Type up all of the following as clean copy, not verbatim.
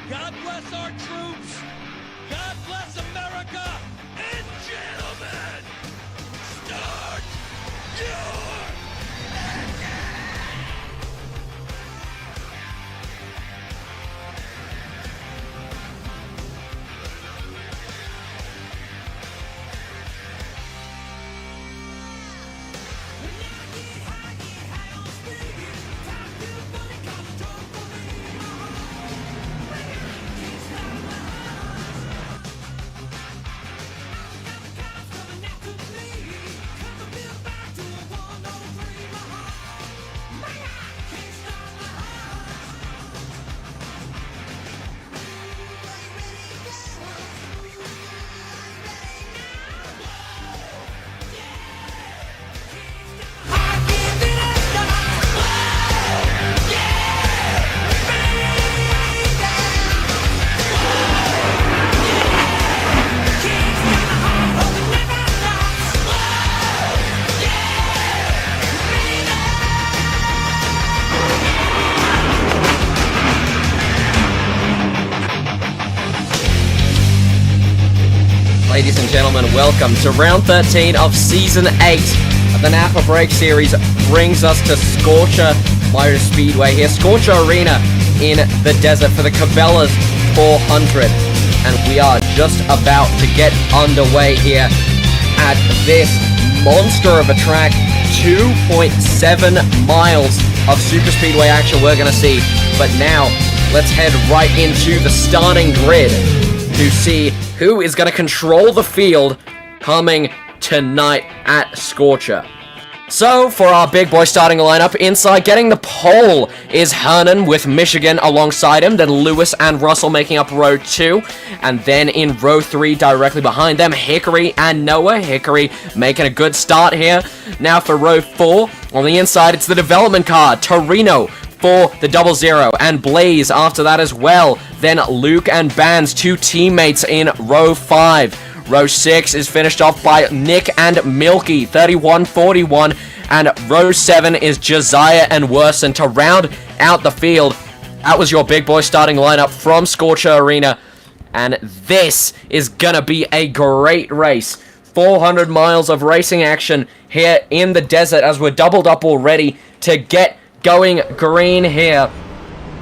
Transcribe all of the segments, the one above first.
God bless our troops. God bless America. And gentlemen, start your Ladies and gentlemen, welcome to round 13 of season 8 of the NAPRA Break Series. Brings us to Scorcher Motor Speedway here, Scorcher Arena in the desert for the Cabela'S 400. And we are just about to get underway here at this monster of a track. 2.7 miles of super speedway action we're going to see. But now, let's head right into the starting grid to see who is going to control the field coming tonight at Scorcher. So, for our big boy starting lineup, inside getting the pole is Hernan with Michigan alongside him, then Lewis and Russell making up row 2, and then in row 3 directly behind them, Hickory and Noah. Hickory making a good start here. Now for row 4, on the inside it's the development car, Torino for the 00, and Blaze after that as well. Then Luke and Bands, two teammates in row 5. Row 6 is finished off by Nick and Milky, 31-41, and row 7 is Josiah and Worson to round out the field. That was your big boy starting lineup from Scorcher Arena, and this is gonna be a great race. 400 miles of racing action here in the desert as we're doubled up already to get going green here.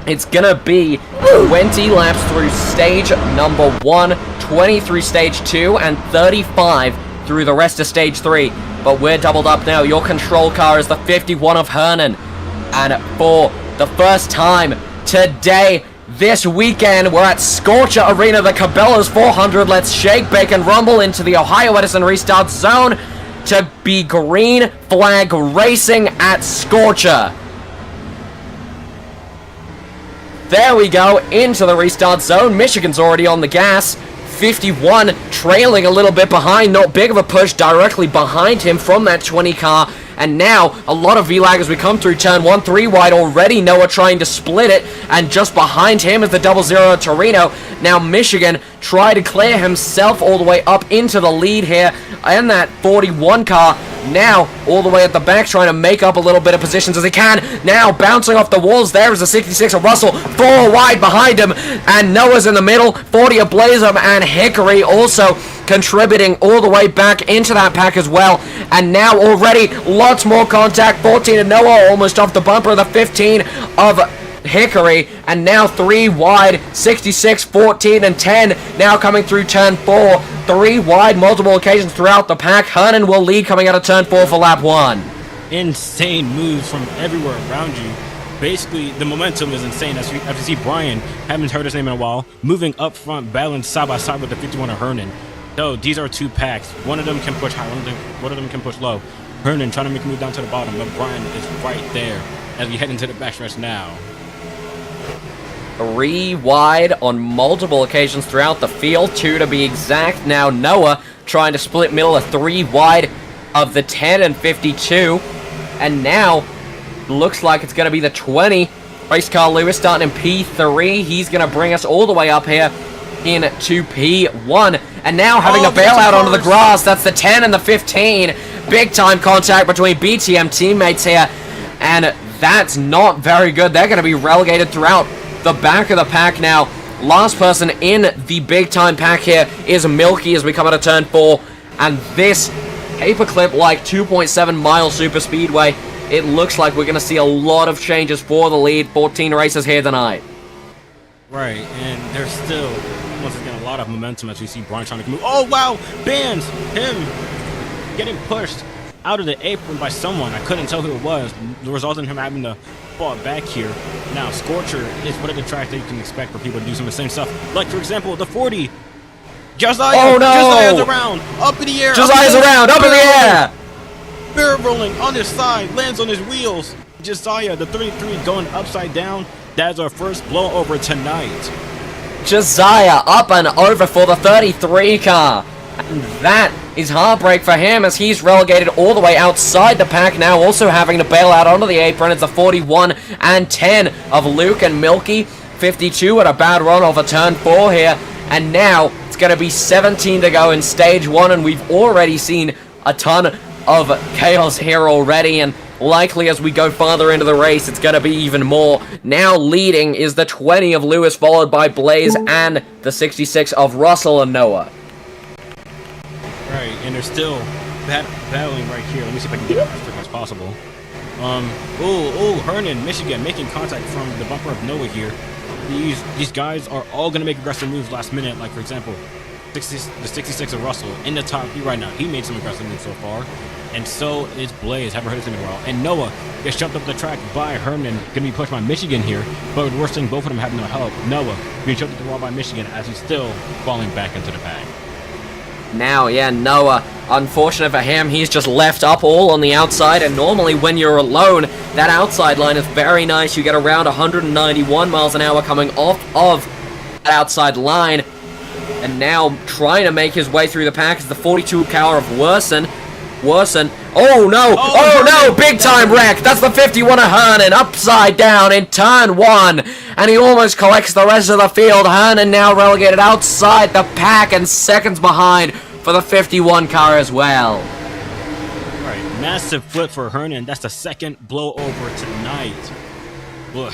It's gonna be 20 laps through stage number 1, 20 through stage 2, and 35 through the rest of stage 3. But we're doubled up now. Your control car is the 51 of Hernan. And for the first time today, this weekend, we're at Scorcher Arena, the Cabela'S 400. Let's shake, bake, and rumble into the Ohio Edison restart zone to be green flag racing at Scorcher. There we go, into the restart zone. Michigan's already on the gas. 51 trailing a little bit behind, not big of a push directly behind him from that 20 car. And now, a lot of V-lag as we come through turn 1, 3 wide already. Noah trying to split it, and just behind him is the 00 Torino. Now Michigan try to clear himself all the way up into the lead here, and that 41 car now all the way at the back trying to make up a little bit of positions as he can. Now bouncing off the walls, there is the 66 of Russell, 4 wide behind him, and Noah's in the middle, 40 of Blazer, and Hickory also contributing all the way back into that pack as well. And now already lots more contact. 14 of Noah almost off the bumper, the 15 of Hickory, and now 3 wide, 66, 14, and 10 now coming through turn 4. 3 wide multiple occasions throughout the pack. Hernan will lead coming out of turn 4 for lap 1. Insane moves from everywhere around you. Basically, the momentum is insane. As you see Brian, haven't heard his name in a while, moving up front, battling side by side with the 51 of Hernan. So these are 2 packs. One of them can push high, one of them can push low. Hernan trying to make a move down to the bottom, but Brian is right there as we head into the backstretch now. 3 wide on multiple occasions throughout the field, 2 to be exact. Now Noah trying to split middle, a 3 wide of the 10 and 52. And now, looks like it's going to be the 20. Race car Lewis starting in P3. He's going to bring us all the way up here into P1. And now having a bailout onto the grass. That's the 10 and the 15. Big time contact between BTM teammates here. And that's not very good. They're going to be relegated throughout the back of the pack now. Last person in the big-time pack here is Milky as we come out of turn 4. And this paperclip-like 2.7 mile super speedway, it looks like we're going to see a lot of changes for the lead. 14 races here tonight. Right, and there's still, once again, a lot of momentum as we see Brian trying to move. Oh, wow! Bands! Him getting pushed out of the apron by someone. I couldn't tell who it was. The result in him having to fall back here. Now, Scorcher is one of the tracks that you can expect for people to do some of the same stuff. Like, for example, the 40. Josiah! Oh, no! Josiah's around! Up in the air! Josiah's around! Up in the air! Barrel rolling on his side, lands on his wheels. Josiah, the 33 going upside down. That's our first blowover tonight. Josiah up and over for the 33 car. And that is heartbreak for him as he's relegated all the way outside the pack now, also having to bail out onto the apron. It's a 41 and 10 of Luke and Milky. 52 at a bad run over turn 4 here. And now it's going to be 17 to go in stage 1, and we've already seen a ton of chaos here already, and likely as we go farther into the race, it's going to be even more. Now leading is the 20 of Lewis, followed by Blaze and the 66 of Russell and Noah. Right, and they're still battling right here. Let me see if I can get up as quick as possible. Hernan, Michigan, making contact from the bumper of Noah here. These guys are all going to make aggressive moves last minute, like, for example, the 66 of Russell in the top 3 right now. He made some aggressive moves so far. And so is Blaze. Haven't heard his name in a while. And Noah gets jumped up the track by Herman. Going to be pushed by Michigan here. But the worst thing, both of them have no help. Noah being jumped up the wall by Michigan as he's still falling back into the pack. Now, yeah, Noah, unfortunate for him, he's just left up all on the outside, and normally when you're alone, that outside line is very nice. You get around 191 miles an hour coming off of that outside line, and now trying to make his way through the pack is the 42 car of Worsen. Oh no, big time wreck. That's the 51 of Hernan, upside down in turn 1, and he almost collects the rest of the field. Hernan now relegated outside the pack and seconds behind for the 51 car as well. Right, massive flip for Hernan. That's the second blowover tonight. Ugh,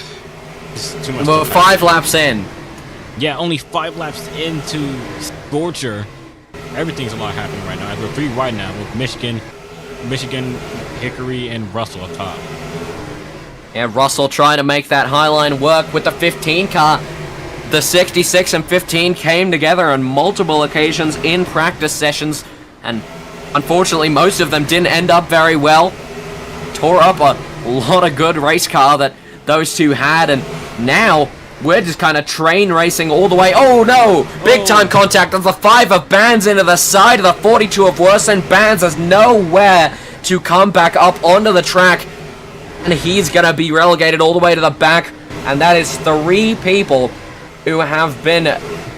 this is too much. We're 5 laps in. Yeah, only 5 laps into Scorcher. Everything's a lot happening right now. We're 3 wide now with Michigan, Hickory, and Russell up top. And Russell trying to make that high line work with the 15 car. The 66 and 15 came together on multiple occasions in practice sessions, and unfortunately most of them didn't end up very well. Tore up a lot of good race car that those two had, and now we're just kind of train racing all the way. Oh no! Big time contact of the 5 of Bands into the side of the 42 of Worsen. Bands has nowhere to come back up onto the track, and he's going to be relegated all the way to the back. And that is 3 people who have been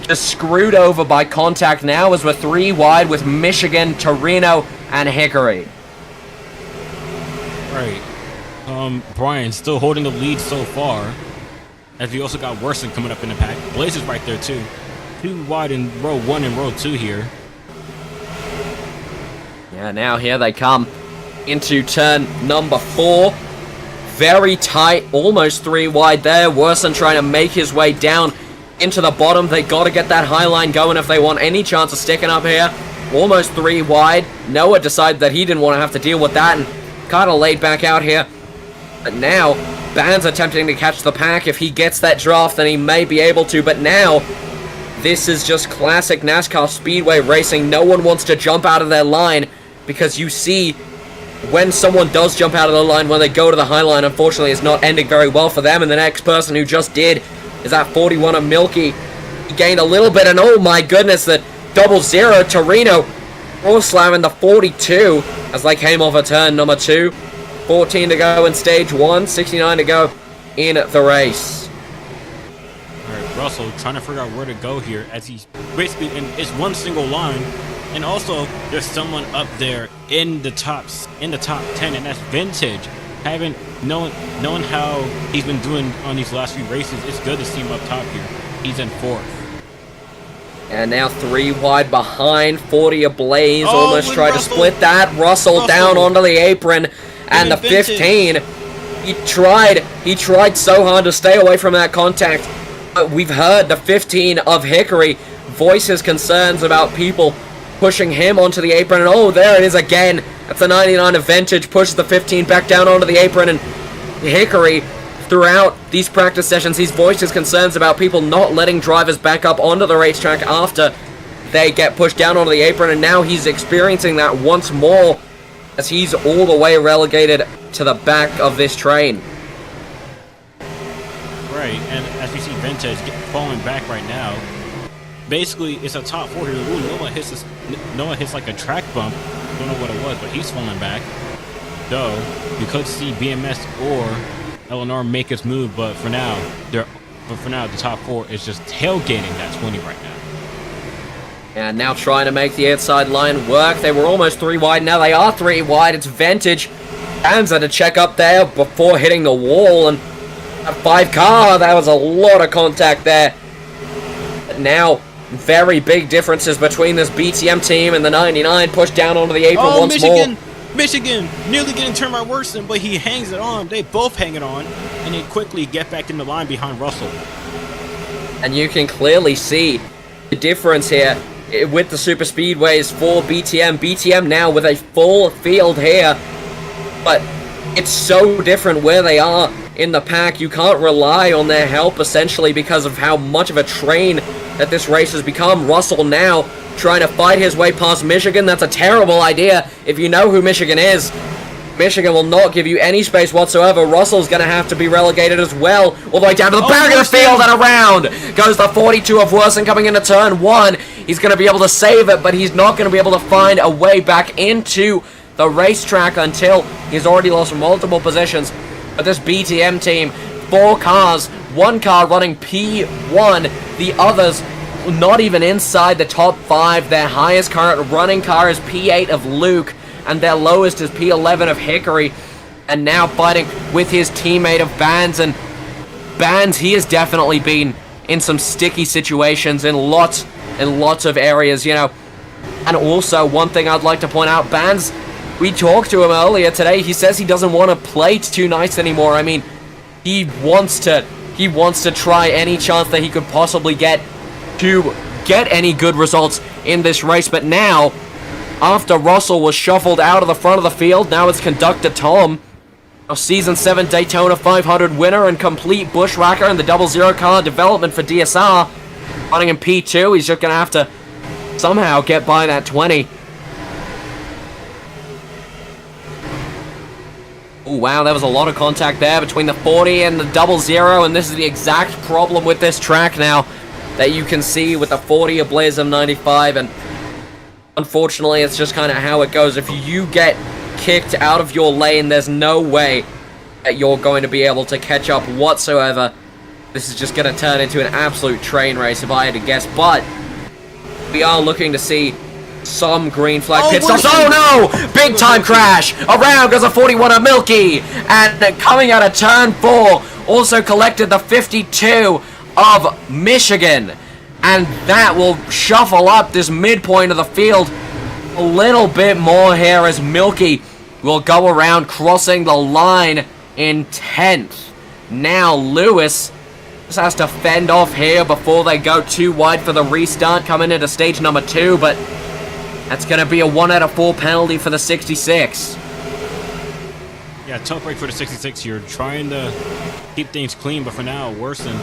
just screwed over by contact now, as we're 3 wide with Michigan, Torino, and Hickory. Right. Brian still holding the lead so far, as we also got Worsen coming up in the pack. Blaze is right there too. 2 wide in row 1 and row 2 here. Yeah, now here they come into turn number 4. Very tight, almost 3 wide there. Worsen trying to make his way down into the bottom. They got to get that high line going if they want any chance of sticking up here. Almost 3 wide. Noah decided that he didn't want to have to deal with that and kind of laid back out here. But now Bands attempting to catch the pack. If he gets that draft, then he may be able to. But now, this is just classic NASCAR speedway racing. No one wants to jump out of their line, because you see when someone does jump out of the line, when they go to the high line, unfortunately it's not ending very well for them. And the next person who just did is that 41 of Milky. He gained a little bit, and oh my goodness, the 00 Torino all slamming the 42 as they came off of turn number 2. 14 to go in stage 1, 69 to go in the race. Alright, Russell trying to figure out where to go here, as he's basically in it's one single line, and also there's someone up there in the top 10, and that's Vintage. Haven't known how he's been doing on these last few races. It's good to see him up top here. He's in 4th. And now 3 wide behind. 40 of Blaze almost tried to split that. Russell down onto the apron. And the 15, he tried so hard to stay away from that contact. We've heard the 15 of Hickory voice his concerns about people pushing him onto the apron, and oh, there it is again. That's the 99 of Vintage, pushes the 15 back down onto the apron, and Hickory, throughout these practice sessions, he's voiced his concerns about people not letting drivers back up onto the racetrack after they get pushed down onto the apron, and now he's experiencing that once more as he's all the way relegated to the back of this train. Right, and as we see Vintage falling back right now, basically it's a top 4 here. Ooh, Noah hits like a track bump. Don't know what it was, but he's falling back. Though you could see BMS or Eleanor make his move, but for now, the top 4 is just tailgating that 20 right now. And now trying to make the outside line work. They were almost 3 wide. Now they are 3 wide. It's Vintage. Hands had to check up there before hitting the wall. And a 5 car, that was a lot of contact there. But now, very big differences between this BTM team and the 99. Pushed down onto the apron once more. Michigan nearly getting turned by Worsen, but he hangs it on. They both hang it on. And they quickly get back in the line behind Russell. And you can clearly see the difference here with the super speedways for BTM. BTM now with a full field here, but it's so different where they are in the pack. You can't rely on their help essentially because of how much of a train that this race has become. Russell now trying to fight his way past Michigan. That's a terrible idea. If you know who Michigan is, Michigan will not give you any space whatsoever. Russell's going to have to be relegated as well, all the way down to the back of the field, and around goes the 42 of Worsen coming into turn 1. He's going to be able to save it, but he's not going to be able to find a way back into the racetrack until he's already lost multiple positions. But this BTM team, 4 cars, 1 car running P1, the others not even inside the top 5. Their highest current running car is P8 of Luke, and their lowest is P11 of Hickory, and now fighting with his teammate of Bands. And Bands, he has definitely been in some sticky situations in lots of areas, you know. And also, one thing I'd like to point out, Bands, we talked to him earlier today, he says he doesn't want to play too nice anymore. I mean, he wants to try any chance that he could possibly get to get any good results in this race. But now, after Russell was shuffled out of the front of the field, now it's Conductor Tom, a Season 7 Daytona 500 winner and complete bushwhacker in the 00 car development for DSR, running in P2. He's just going to have to somehow get by that 20. Oh, wow, there was a lot of contact there between the 40 and the 00, and this is the exact problem with this track now that you can see with the 40 of Blazer 95, and unfortunately, it's just kind of how it goes. If you get kicked out of your lane, there's no way that you're going to be able to catch up whatsoever. This is just going to turn into an absolute train race if I had to guess, but we are looking to see some green flag pit stops. Oh no! Big time crash! Around goes a 41 of Milky, and coming out of turn 4, also collected the 52 of Michigan. And that will shuffle up this midpoint of the field a little bit more here as Milky will go around, crossing the line in 10th. Now Lewis just has to fend off here before they go too wide for the restart coming into stage number 2, but that's going to be a 1 out of 4 penalty for the 66. Yeah, tough break for the 66 here. Trying to keep things clean, but for now, Worsen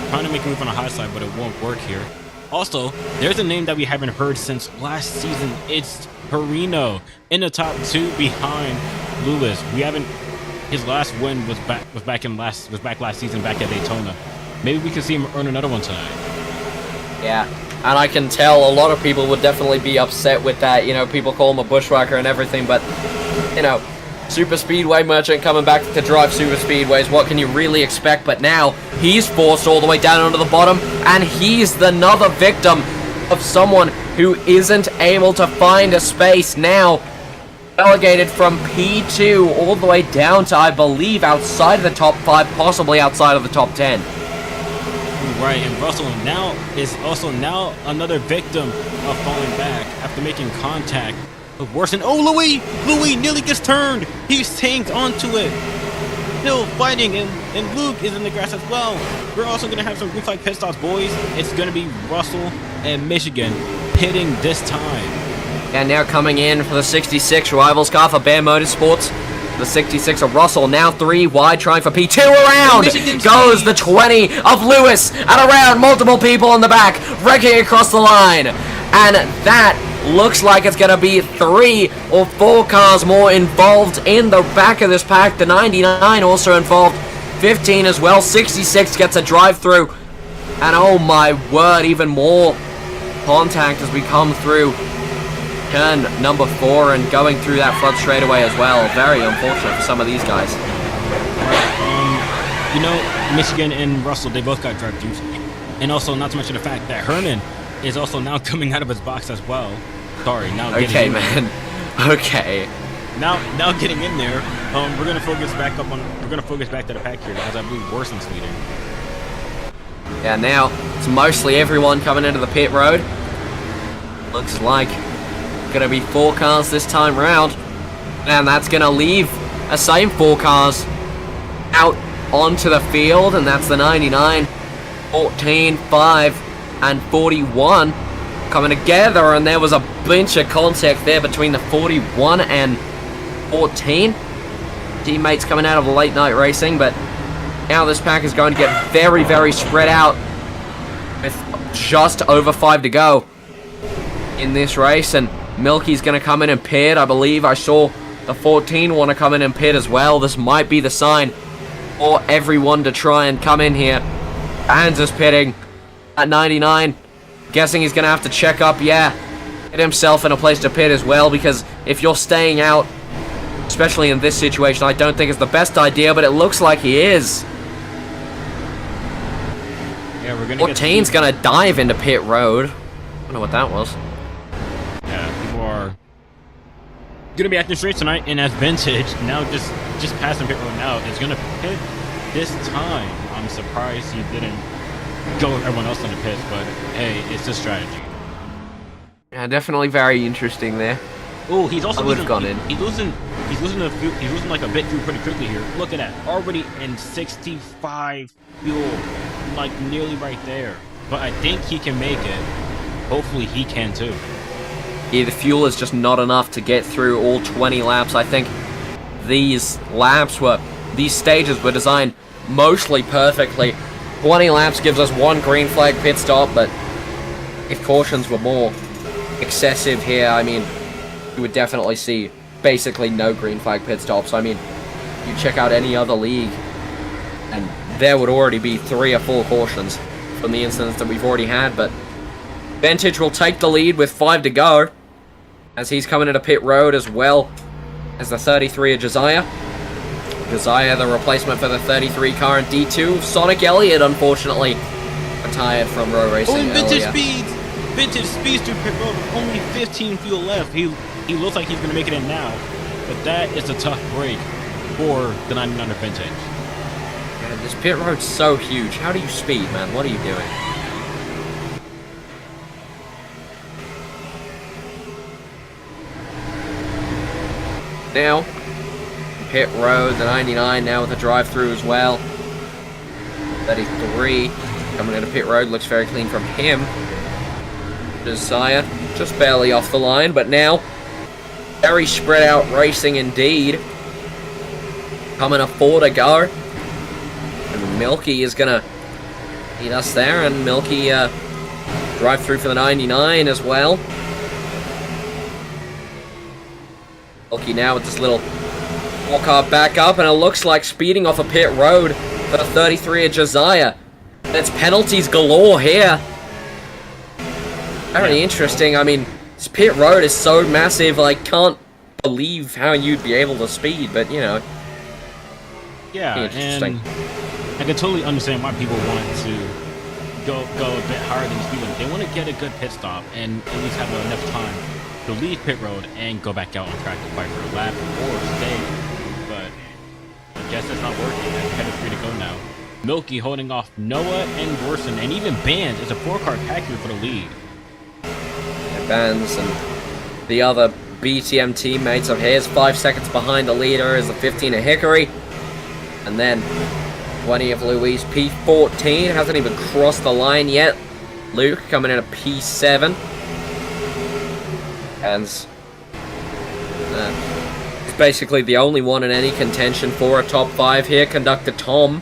trying to make a move on the high side, but it won't work here. Also, there's a name that we haven't heard since last season. It's Perino in the top 2 behind Lewis. We haven't. His last win was back last season, back at Daytona. Maybe we can see him earn another one tonight. Yeah, and I can tell a lot of people would definitely be upset with that. You know, people call him a bushwhacker and everything, but you know, Super Speedway merchant coming back to drive Super Speedways. What can you really expect? But now he's forced all the way down onto the bottom, and he's another victim of someone who isn't able to find a space. Now relegated from P2 all the way down to, I believe, outside of the top 5, possibly outside of the top 10. Right, and Russell is also another victim of falling back after making contact with Worsen. Oh, Louis nearly gets turned. He's tanked onto it. still fighting, and Luke is in the grass as well. We're also going to have some green flag pit stops, boys. It's going to be Russell and Michigan pitting this time. And now coming in for the 66 rivals car for Bear Motorsports. The 66 of Russell, now 3 wide, trying for P2 around. Goes the 20 of Lewis, and around multiple people in the back, wrecking across the line. And that looks like it's going to be 3 or 4 cars more involved in the back of this pack. The 99 also involved, 15 as well. 66 gets a drive-through. And oh my word, even more contact as we come through turn number 4 and going through that front straightaway as well. Very unfortunate for some of these guys. You know, Michigan and Russell, they both got drive-throughs. And also, not to mention the fact that Herman is also now coming out of his box as well. Sorry, now getting okay, in man. There. Okay. Now getting in there. We're gonna focus back up on. We're gonna focus back to the pack here, as I believe Worson's leading. Yeah, now it's mostly everyone coming into the pit road. Looks like gonna be 4 cars this time round, and that's gonna leave the same 4 cars out onto the field, and that's the 99, 14, 5, and 41 coming together, and there was a bunch of contact there between the 41 and 14 teammates coming out of the late night racing. But now this pack is going to get very, very spread out with just over 5 to go in this race, and Milky's going to come in and pit. I believe I saw the 14 want to come in and pit as well. This might be the sign for everyone to try and come in here. Bands is pitting at 99. Guessing he's going to have to check up, yeah, get himself in a place to pit as well, because if you're staying out, especially in this situation, I don't think it's the best idea, but it looks like he is. Yeah, we're gonna 14's going to dive into pit road. I don't know what that was. Yeah, people are gonna be acting straight tonight, and as Vintage now just passing pit road now is gonna pit this time. I'm surprised he didn't go with everyone else in the pits, but hey, it's a strategy. Yeah, definitely very interesting there. Oh, he's also would have gone in. He's losing like a bit through pretty quickly here. Look at that, already in 65 fuel, like nearly right there. But I think he can make it. Hopefully he can too. Yeah, the fuel is just not enough to get through all 20 laps. I think these stages were designed mostly perfectly. 20 laps gives us 1 green flag pit stop, but if cautions were more excessive here, I mean, you would definitely see basically no green flag pit stops. I mean, you check out any other league, and there would already be 3 or 4 cautions from the incidents that we've already had, but Vintage will take the lead with 5 to go, as he's coming into pit road as well as the 33 of Josiah. Josiah, the replacement for the 33 car in D2. Sonic Elliott, unfortunately, retired from row racing and earlier. Vintage speeds through pit road with only 15 fuel left. He looks like he's going to make it in now, but that is a tough break for the 99 of Vintage. Yeah, this pit road's so huge. How do you speed, man? What are you doing? Now, pit road, the 99 now with a drive-through as well. 33 coming into pit road, looks very clean from him. Josiah just barely off the line, but now very spread out racing indeed. Coming a 4 to go. And Milky is gonna beat us there, and Milky drive through for the 99 as well. Milky now with this little car back up, and it looks like speeding off a pit road for the 33 of Josiah. That's penalties galore here. Very interesting. I mean, this pit road is so massive, I can't believe how you'd be able to speed, but you know. Yeah, and I can totally understand why people want to go a bit higher than the speed limit. They want to get a good pit stop and at least have enough time to leave pit road and go back out on track to fight for a lap or stay. But I guess that's not working. Head is free to go now. Milky holding off Noah and Gorson, and even Band is a 4-car pack here for the lead. Yeah, Bands and the other BTM teammates of his 5 seconds behind the leader is the 15 of Hickory. And then 20 of Louise, P14, hasn't even crossed the line yet. Luke coming in at P7. And he's basically the only one in any contention for a top 5 here. Conductor Tom,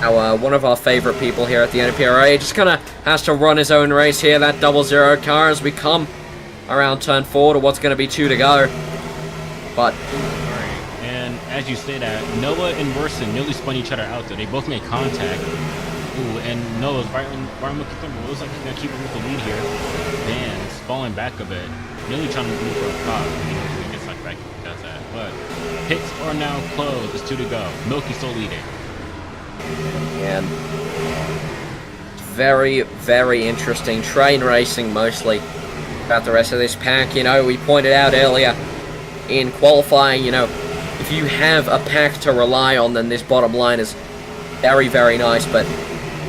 one of our favorite people here at the NAPRA, just kind of has to run his own race here. That 00 car as we come around turn 4 to what's going to be 2 to go. But and as you say that, Noah and Worson nearly spun each other out there. They both made contact. Ooh, and Noah's right looking through. It looks like he's going to keep him with the lead here. Vans falling back a bit. Nearly trying to move for a car. He gets like back, he does that. But pits are now closed. It's 2 to go. Milky still leading. And very, very interesting train racing mostly about the rest of this pack. You know, we pointed out earlier in qualifying, you know, if you have a pack to rely on, then this bottom line is very, very nice. But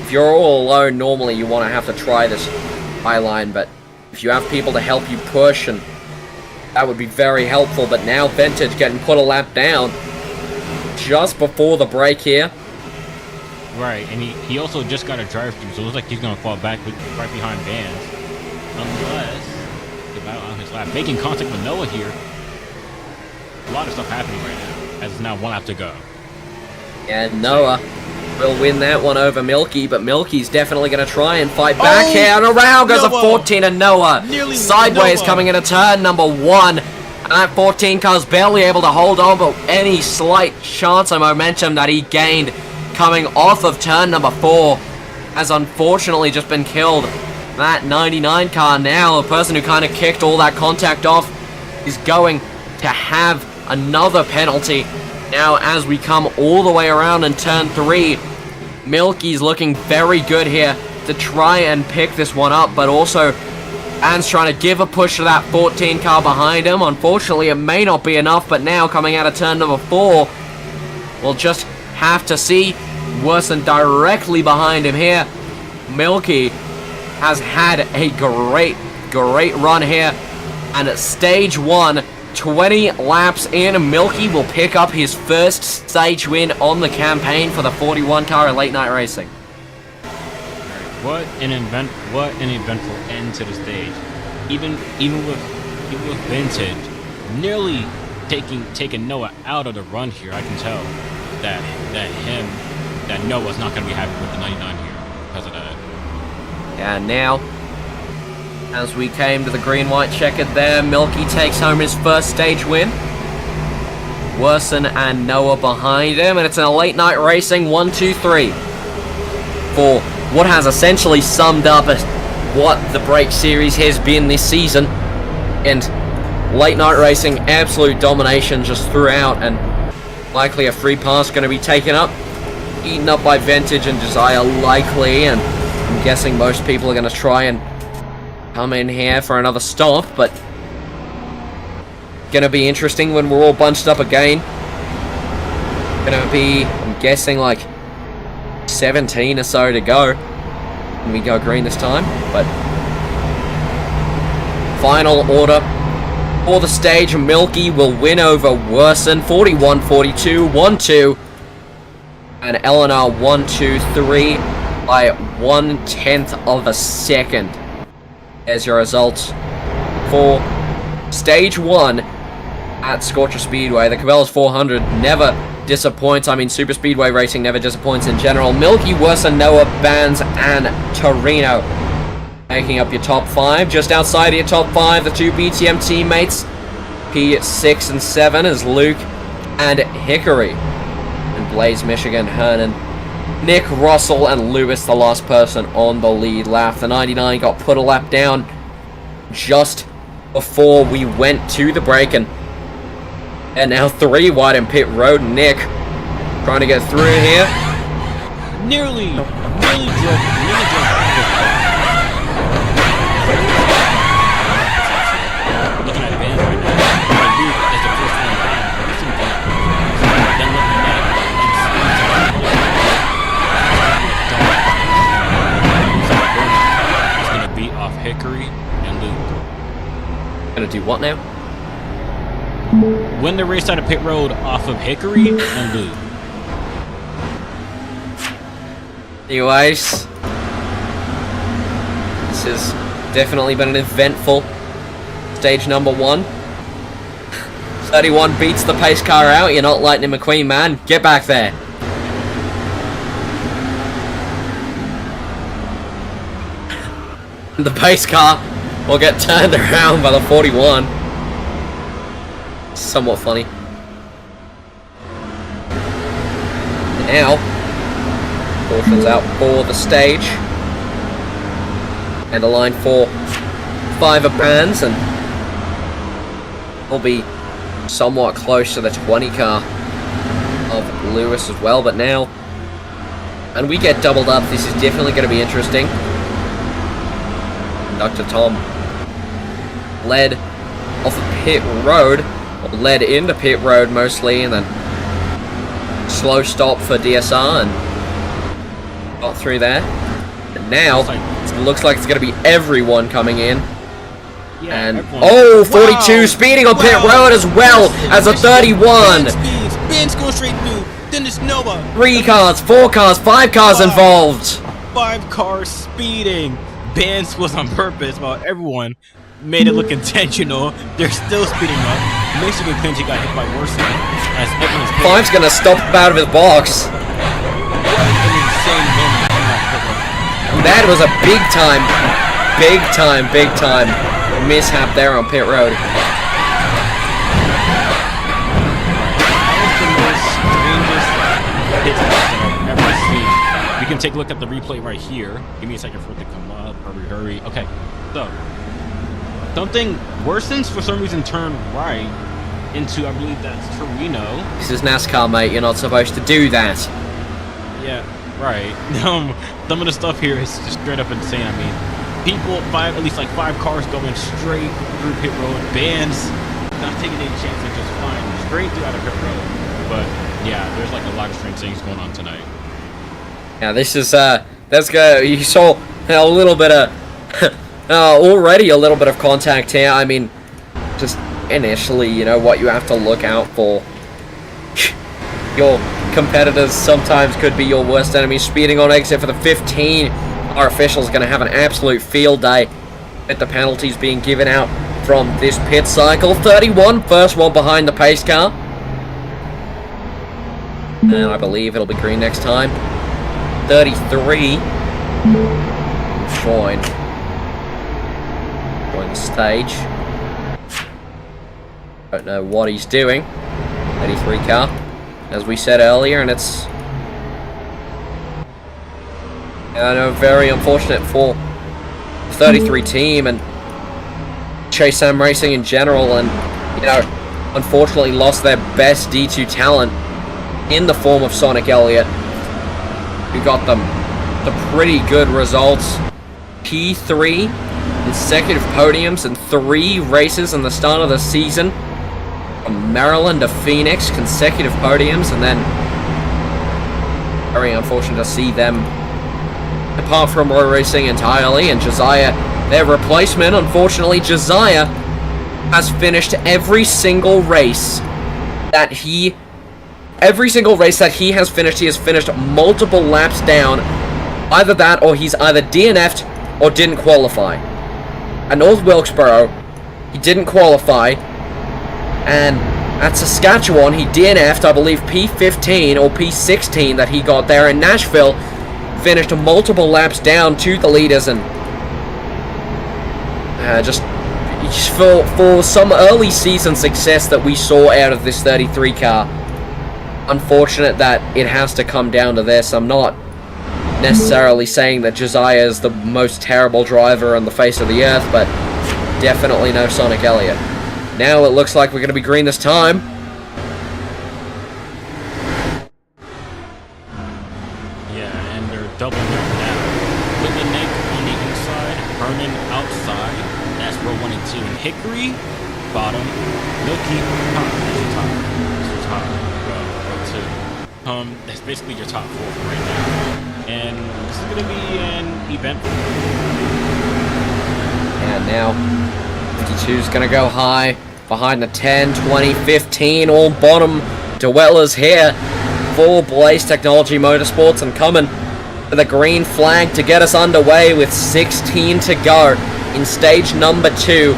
if you're all alone, normally you want to have to try this high line. But if you have people to help you push, and that would be very helpful. But now Vintage getting put a lap down just before the break here. Right, and he also just got a drive-through, so it looks like he's going to fall back right behind Vans. Unless the battle on his lap. Making contact with Noah here. A lot of stuff happening right now, as it's now 1 lap to go. And Noah will win that one over Milky, but Milky's definitely going to try and fight back here. And around goes Noah. a 14 and Noah. Nearly Sideways Noah. coming into turn number 1. And that 14 car's barely able to hold on, but any slight chance of momentum that he gained coming off of turn number 4 has unfortunately just been killed. That 99 car now, the person who kind of kicked all that contact off, is going to have another penalty. Now as we come all the way around in turn 3, Milky's looking very good here to try and pick this one up, but also Anne's trying to give a push to that 14 car behind him. Unfortunately, it may not be enough, but now coming out of turn number 4, we'll just have to see. Worsen directly behind him here. Milky has had a great run here. And at stage 1, 20 laps in, Milky will pick up his first stage win on the campaign for the 41 car in late night racing. What an eventful end to the stage. Even with Vintage nearly taking Noah out of the run here, I can tell that Noah's not going to be happy with the 99 here because of that. And now, as we came to the green-white checkered there, Milky takes home his first stage win. Worsen and Noah behind him, and it's a late night racing 1-2-3 for what has essentially summed up as what the break series has been this season. And late night racing, absolute domination just throughout, and likely a free pass going to be taken up, eaten up by Vintage and Desire likely, and I'm guessing most people are going to try and come in here for another stop, but going to be interesting when we're all bunched up again. Going to be, I'm guessing, like 17 or so to go when we go green this time, but final order for the stage, Milky will win over Worsen 41-42, 1-2, and Eleanor 1-2-3 by 1/10 of a second. There's your results for stage 1 at Scorcher Speedway. The Cabela'S 400 never disappoints. I mean, super speedway racing never disappoints in general. Milky, Worsen, Noah, Bands, and Torino making up your top 5. Just outside of your top 5, the 2 BTM teammates, P6 and 7, is Luke and Hickory. And Blaze, Michigan, Hernan, Nick, Russell, and Lewis, the last person on the lead lap. The 99 got put a lap down just before we went to the break, and now 3 wide in pit road. Nick trying to get through here. Nearly drove. Looking at Vans right now. Luke is the first one down. Then looking at it's gonna beat off Hickory and Luke. Gonna do what now? Win the race out of pit road off off of Hickory and Lou. Anyways, this has definitely been an eventful stage number 1. 31 beats the pace car out. You're not Lightning McQueen, man. Get back there. The pace car will get turned around by the 41. Somewhat funny. Now, caution's out for the stage. And a line for 5 bands, and we'll be somewhat close to the 20 car of Lewis as well. But now, and we get doubled up, this is definitely going to be interesting. Dr. Tom led off of pit road, or led into pit road mostly, and then slow stop for DSR and got through there. And now it looks like it's going to be everyone coming in. Yeah, and everyone. oh, 42 Wow. speeding on pit road as well as a 31. Ben's going straight through. Then there's Nova. 3 cars, 4 cars, 5 cars involved. 5 cars speeding. Ben's was on purpose while everyone made it look intentional. They're still speeding up. Michigan Pinty got hit by worse as everyone's 5's gonna stop him out of his box. That was a big time mishap there on pit road. We can take a look at the replay right here. Give me a second for it to come up. Hurry. Okay, so something worsens for some reason turned right into, I believe that's Torino. This is NASCAR, mate. You're not supposed to do that. Yeah, right. Some of the stuff here is just straight up insane. I mean, people, at least like 5 cars going straight through pit road. Bands not taking any chances, just flying straight through out of pit road. But yeah, there's like a lot of strange things going on tonight. Now this is that's good. You saw a little bit of already a little bit of contact here. I mean, just initially, you know what you have to look out for. Your competitors sometimes could be your worst enemy. Speeding on exit for the 15. Our officials are going to have an absolute field day with the penalties being given out from this pit cycle. 31, first one behind the pace car. And I believe it'll be green next time. 33. Join the stage. Don't know what he's doing. 33 car, as we said earlier, and it's very unfortunate for the 33 team and Chase Sam Racing in general, and unfortunately lost their best D2 talent in the form of Sonic Elliott, who got them the pretty good results. P3 consecutive podiums in 3 races in the start of the season. From Maryland to Phoenix, consecutive podiums, and then very unfortunate to see them depart from road racing entirely. And Josiah, their replacement, unfortunately Josiah has finished every single race that he has finished. He has finished multiple laps down. Either that, or he's either DNF'd or didn't qualify. At North Wilkesboro, he didn't qualify. And at Saskatchewan, he DNF'd, I believe, P15 or P16 that he got there. In Nashville, finished multiple laps down to the leaders. And just for some early season success that we saw out of this 33 car, unfortunate that it has to come down to this. I'm not necessarily saying that Josiah is the most terrible driver on the face of the earth, but definitely no Sonic Elliott. Now it looks like we're going to be green this time. Yeah, and they're doubling up now. With the Nick on the inside, Herman outside. That's row 1 and 2. And Hickory, bottom. Milky, top. Row 2. That's basically your top 4 for right now. And this is going to be an event. And now 52 is going to go high behind the 10, 20, 15, all bottom Cabela'S here for Blaze Technology Motorsports, and coming with a green flag to get us underway with 16 to go in stage number 2.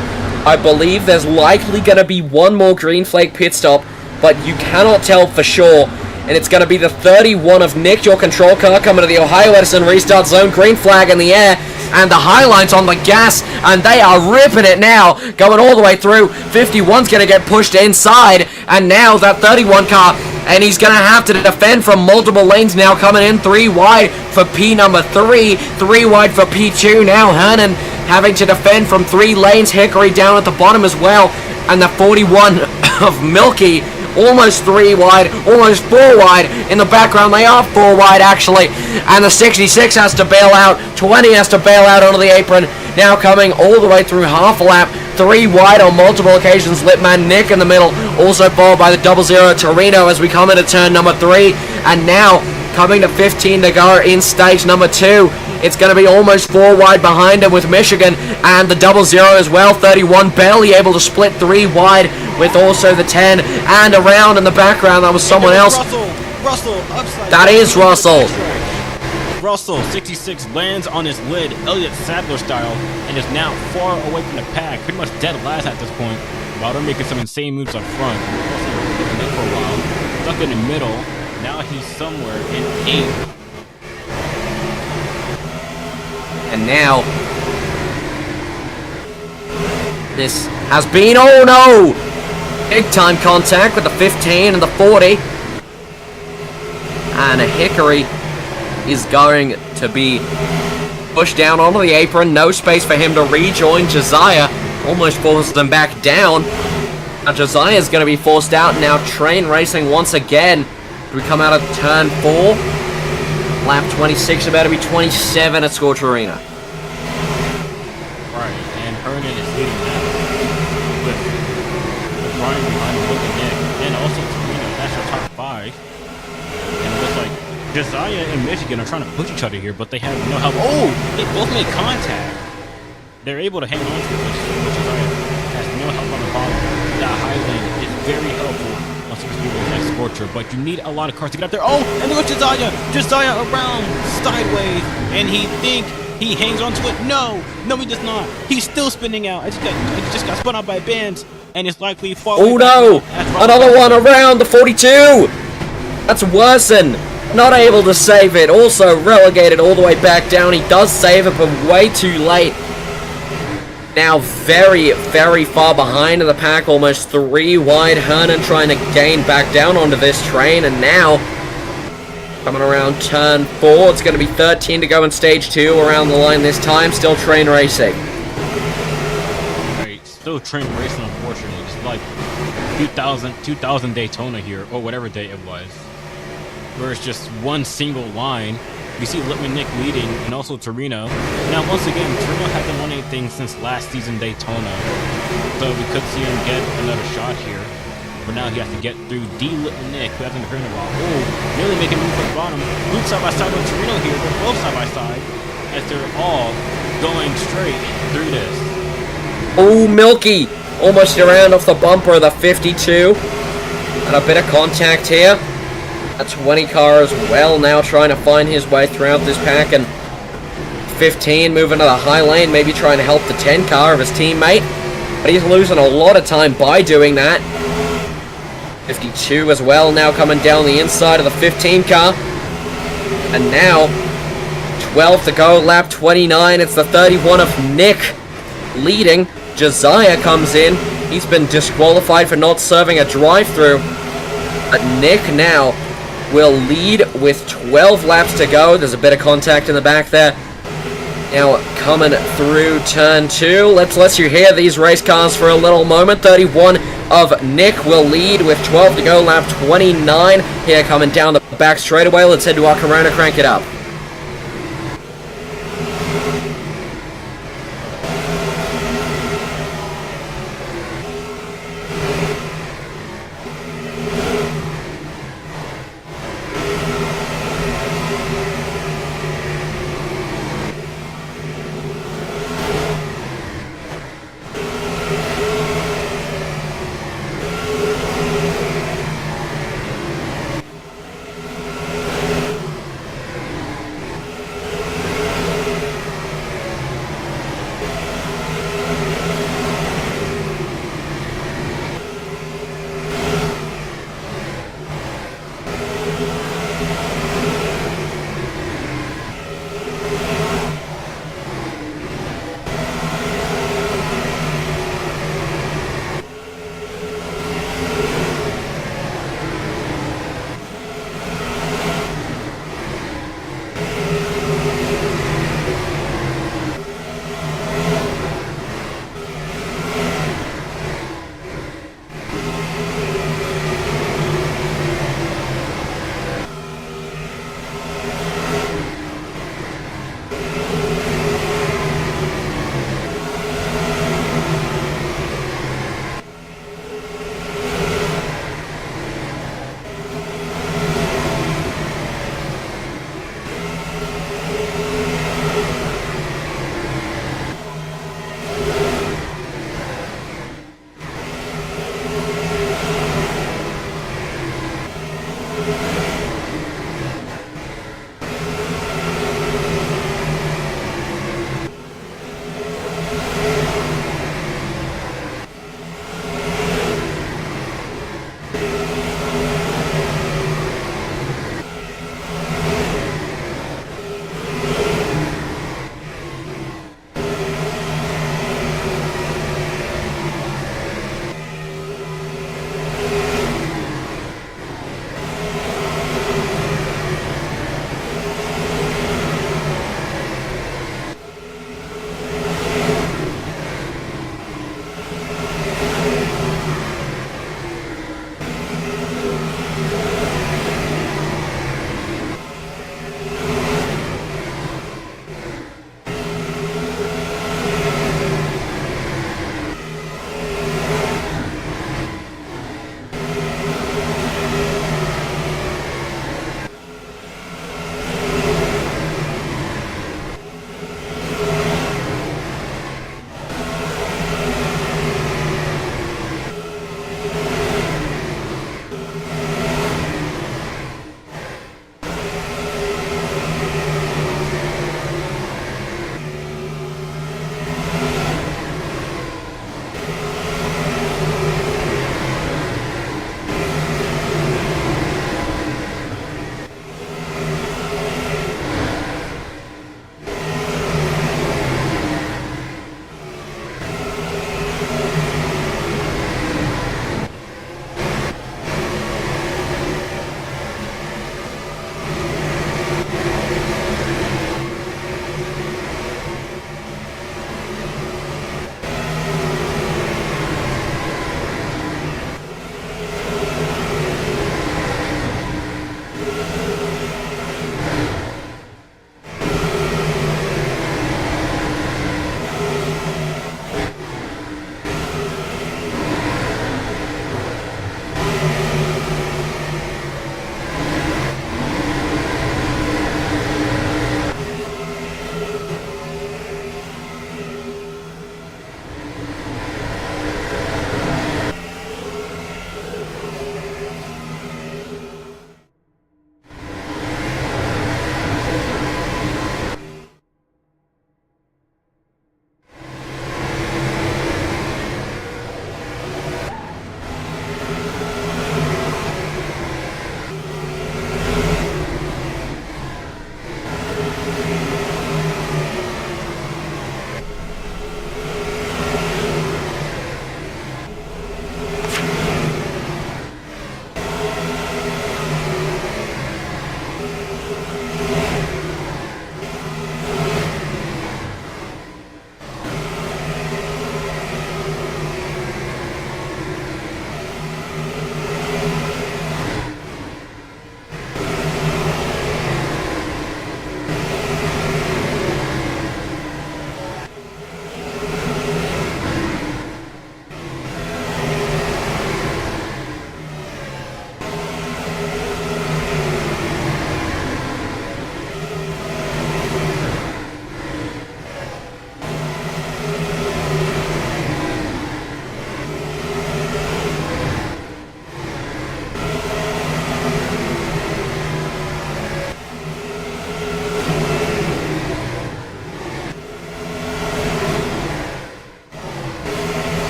I believe there's likely going to be one more green flag pit stop, but you cannot tell for sure. And it's going to be the 31 of Nick, your control car, coming to the Ohio Edison restart zone. Green flag in the air, and the Highline's on the gas, and they are ripping it now, going all the way through. 51's going to get pushed inside, and now that 31 car, and he's going to have to defend from multiple lanes now, coming in 3 wide for P number 3, 3 wide for P2. Now Hernan having to defend from 3 lanes. Hickory down at the bottom as well, and the 41 of Milky almost 3 wide, almost 4 wide. In the background, they are 4 wide actually. And the 66 has to bail out. 20 has to bail out onto the apron. Now coming all the way through half a lap. 3 wide on multiple occasions. Litman Nick in the middle. Also followed by the 00 Torino as we come into turn number 3. And now coming to 15 to go in stage number 2. It's going to be almost 4 wide behind him with Michigan and the 00 as well. 31 barely able to split 3 wide with also the 10, and around in the background that was someone else. Russell, upside. That is Russell. Russell, 66, lands on his lid, Elliott Sadler style, and is now far away from the pack, pretty much dead last at this point. While they're making some insane moves up front. Russell for a while, stuck in the middle. Now he's somewhere in 8th. And now this has been, oh no, big time contact with the 15 and the 40, and a Hickory is going to be pushed down onto the apron. No space for him to rejoin. Josiah almost forces them back down. Now Josiah is going to be forced out. Now train racing once again. We come out of turn 4. Lap 26, about to be 27 at Scorcher Arena. Right, and Hernan is leading now. With Brian behind him with Nick. And also Torino, that's your top 5. And it looks like Josiah and Michigan are trying to push each other here, but they have no help. Oh! They both made contact. They're able to hang on to it, but Josiah has no help on the bottom. That high lane is very helpful. Like Scorcher, but you need a lot of cars to get up there. Oh, and look at Josiah around sideways, and he hangs onto it. No, he does not. He's still spinning out. I just got spun out by bands, and it's likely far. Oh no, another one around the 42. That's Worsen, not able to save it. Also relegated all the way back down. He does save it, but way too late. Now very, very far behind in the pack, almost 3 wide. Hernan trying to gain back down onto this train, and now coming around turn 4. It's going to be 13 to go in stage 2 around the line this time. Still train racing. Right, still train racing, unfortunately. It's like 2000 Daytona here, or whatever day it was, where it's just one single line. You see Litman Nick leading, and also Torino. Now, once again, Torino hasn't won anything since last season Daytona, so we could see him get another shot here. But now he has to get through Litman Nick, who hasn't been in a while. Oh, nearly making a move from the bottom. Boot side by side with Torino here. They're both side by side, as they're all going straight through this. Oh, Milky almost around off the bumper of the 52, and a bit of contact here. A 20 car as well, now trying to find his way throughout this pack, and 15 moving to the high lane, maybe trying to help the 10 car of his teammate, but he's losing a lot of time by doing that. 52 as well, now coming down the inside of the 15 car, and now 12 to go, lap 29. It's the 31 of Nick leading. Josiah comes in. He's been disqualified for not serving a drive-through, but Nick now will lead with 12 laps to go. There's a bit of contact in the back there. Now coming through turn 2. Let's let you hear these race cars for a little moment. 31 of Nick will lead with 12 to go. Lap 29 here coming down the back straightaway. Let's head to our Corona, crank it up.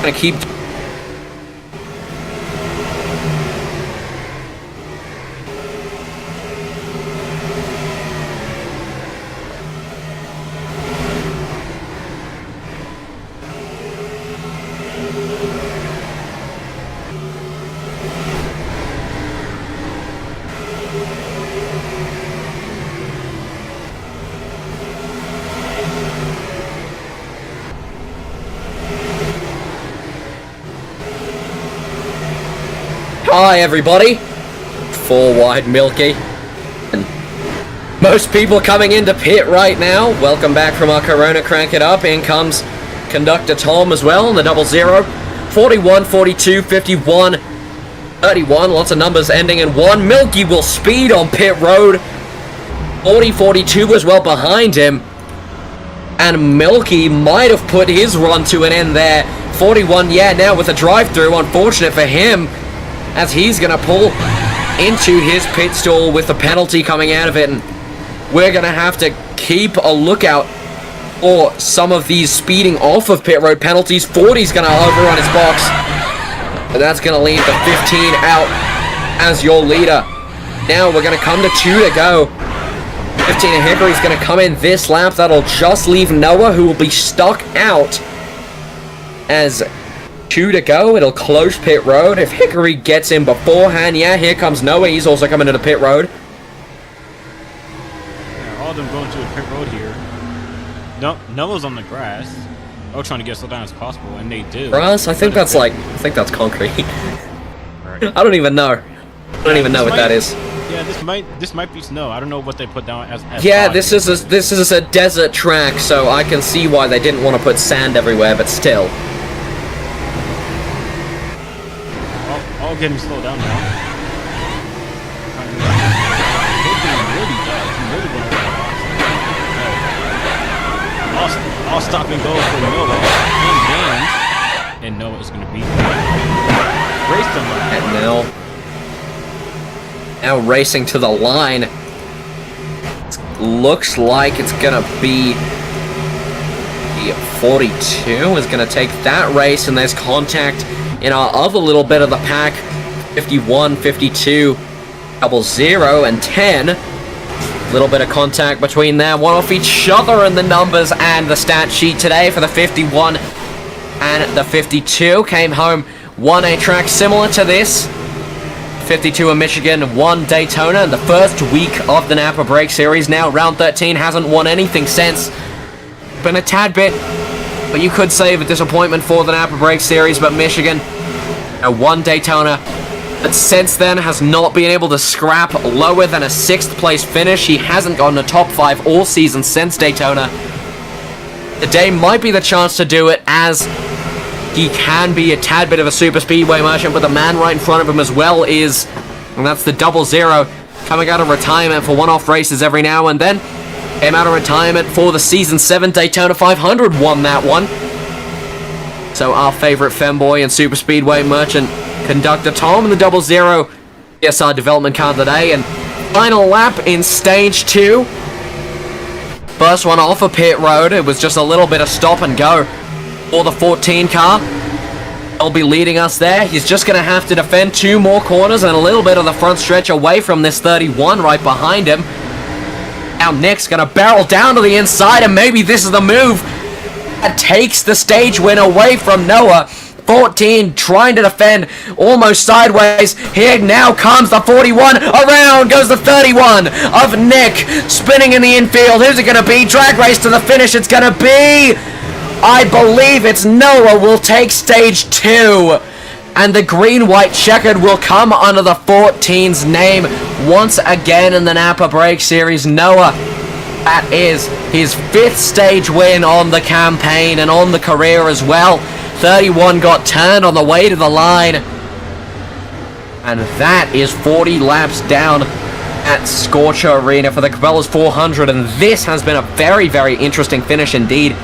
gonna keep. Hi everybody, 4 wide Milky, and most people coming into pit right now. Welcome back from our Corona Crank It Up. In comes Conductor Tom as well in the 00. 41, 42, 51, 31, lots of numbers ending in 1. Milky will speed on pit road. 40, 42 as well behind him. And Milky might have put his run to an end there. 41, yeah, now with a drive-through, unfortunate for him, as he's going to pull into his pit stall with the penalty coming out of it. And we're going to have to keep a lookout for some of these speeding off of pit road penalties. 40's going to overrun his box, and that's going to leave the 15 out as your leader. Now we're going to come to 2 to go. 15 and Hickory's going to come in this lap. That'll just leave Noah, who will be stuck out as 2 to go. It'll close pit road. If Hickory gets in beforehand, yeah, here comes Noah. He's also coming to the pit road. Yeah, all of them going to the pit road here. No, Noah's on the grass. Oh, trying to get slow down as possible, and they do. Grass? I think that's concrete. Right. I don't even know. I don't even know what that is. Yeah, this might be snow. I don't know what they put down as yeah, this is a desert track, so I can see why they didn't want to put sand everywhere, but still. All getting slowed down now. All stop and go for Noah. And Noah is going to beat race them. And now racing to the line. It looks like it's going to be the 42 is going to take that race, and there's contact in our other little bit of the pack. 51, 52, 00, and 10. Little bit of contact between them, one off each other in the numbers and the stat sheet today for the 51 and the 52. Came home 1 track similar to this. 52 in Michigan, 1 Daytona in the first week of the NAPRA Break Series. Now round 13, hasn't won anything since. Been a tad bit, but you could say, of a disappointment for the NAPRA Break Series, but Michigan, 1 Daytona, but since then has not been able to scrap lower than a 6th place finish. He hasn't gotten a top 5 all season since Daytona. Today might be the chance to do it, as he can be a tad bit of a super speedway merchant, but the man right in front of him as well is, and that's the 00, coming out of retirement for one-off races every now and then. Came out of retirement for the Season 7 Daytona 500, won that one. So our favorite femboy and super speedway merchant, Conductor Tom, in the 00, ESR development car today. And final lap in stage 2. First one off a pit road. It was just a little bit of stop and go for the 14 car. He'll be leading us there. He's just going to have to defend 2 more corners and a little bit of the front stretch away from this 31 right behind him. Now Nick's going to barrel down to the inside, and maybe this is the move that takes the stage win away from Noah. 14 trying to defend almost sideways. Here now comes the 41. Around goes the 31 of Nick, spinning in the infield. Who's it going to be? Drag race to the finish. It's going to be, I believe it's Noah will take stage 2. And the green-white checkered will come under the 14's name once again in the NAPRA Break Series. Noah, that is his 5th stage win on the campaign and on the career as well. 31 got turned on the way to the line. And that is 40 laps down at Scorcher Arena for the Cabela'S 400. And this has been a very, very interesting finish indeed.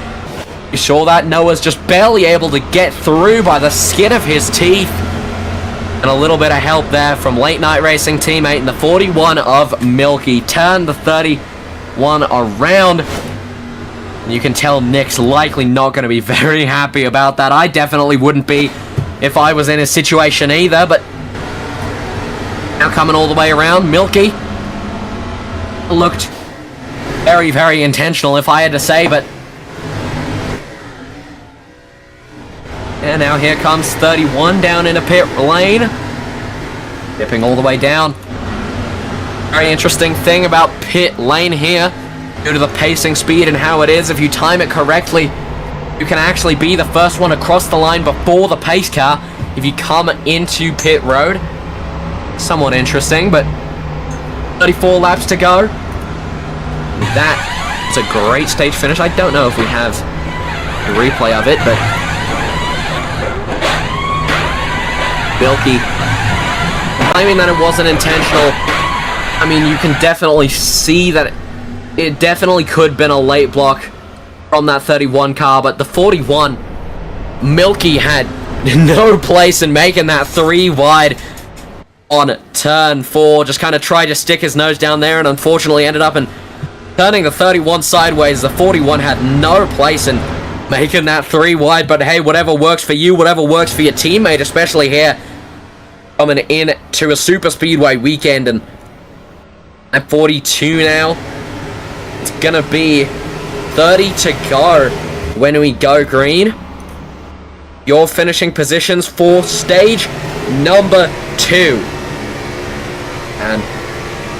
You saw that Noah's just barely able to get through by the skin of his teeth. And a little bit of help there from Late Night Racing teammate in the 41 of Milky. Turned the 31 around. You can tell Nick's likely not going to be very happy about that. I definitely wouldn't be if I was in his situation either, but now coming all the way around, Milky looked very, very intentional, if I had to say, but... And now here comes 31 down into pit lane. Dipping all the way down. Very interesting thing about pit lane here, due to the pacing speed and how it is, if you time it correctly, you can actually be the first one across the line before the pace car if you come into pit road. Somewhat interesting, but 34 laps to go. That is a great stage finish. I don't know if we have a replay of it, but Milky claiming that it wasn't intentional. I mean, you can definitely see that it definitely could have been a late block from that 31 car, but the 41, Milky had no place in making that 3 wide on turn 4. Just kind of tried to stick his nose down there and unfortunately ended up in turning the 31 sideways. The 41 had no place in making that 3 wide, but hey, whatever works for you, whatever works for your teammate, especially here coming in to a super speedway weekend. And at 42 now, it's gonna be 30 to go when we go green. Your finishing positions for stage number 2. And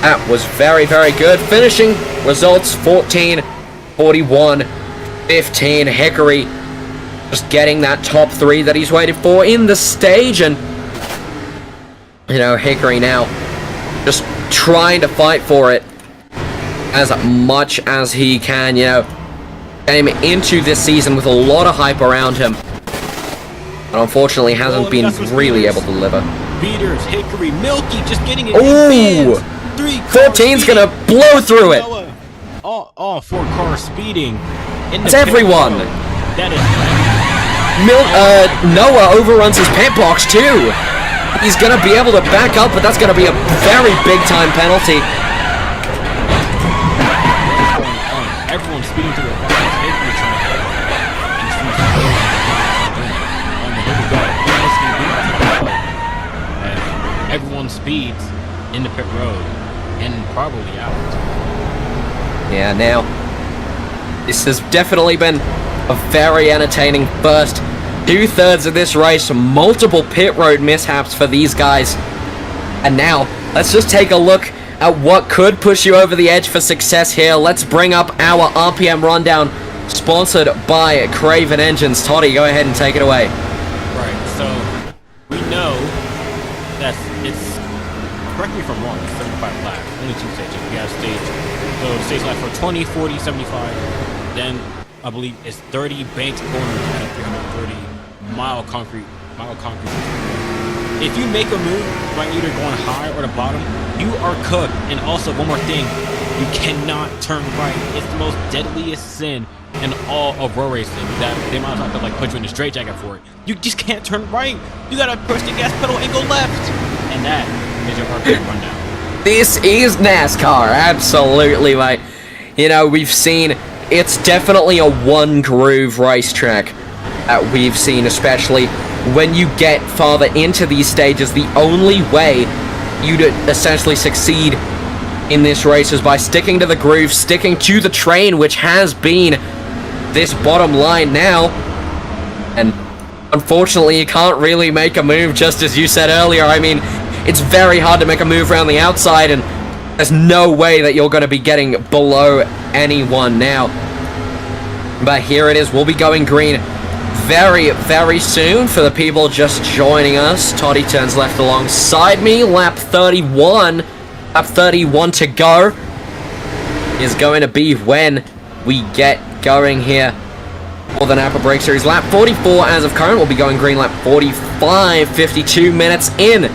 that was very, very good. Finishing results 14, 41, 15. Hickory just getting that top 3 that he's waited for in the stage. And, you know, Hickory now just trying to fight for it as much as he can. You know, came into this season with a lot of hype around him, but unfortunately hasn't been really able to deliver. Beaters, Hickory, Milky just getting it. Ooh! 14's gonna blow through it. All 4 cars speeding. It's everyone. That is Noah overruns his pit box too. He's gonna be able to back up, but that's gonna be a very big time penalty. Everyone's speeding through the everyone speeds in the pit road and probably out. Yeah, now this has definitely been a very entertaining first 2/3 of this race. Multiple pit road mishaps for these guys. And now let's just take a look at what could push you over the edge for success here. Let's bring up our RPM rundown, sponsored by Craven Engines. Toddy, go ahead and take it away. Right, so we know that it's, correct me if I'm wrong, it's 75 laps, only 2 stages. We have stage laps for 20, 40, 75, then I believe it's 30 banked corners at a 330 mile concrete. If you make a move by either going high or the bottom, you are cooked. And also, one more thing, you cannot turn right. It's the most deadliest sin in all of road racing that they might have to like put you in a straitjacket for it. You just can't turn right. You gotta push the gas pedal and go left. And that is your RPM rundown. This is NASCAR, absolutely, mate. You know, we've seen, it's definitely a one groove racetrack that we've seen, especially when you get farther into these stages. The only way you to essentially succeed in this race is by sticking to the groove, sticking to the train, which has been this bottom line now. And unfortunately, you can't really make a move, just as you said earlier. I mean, it's very hard to make a move around the outside, and there's no way that you're going to be getting below anyone now. But here it is. We'll be going green very, very soon. For the people just joining us, Toddy turns left alongside me. Lap 31. Lap 31 to go is going to be when we get going here for the NAPRA Break Series. Lap 44 as of current. We'll be going green lap 45. 52 minutes in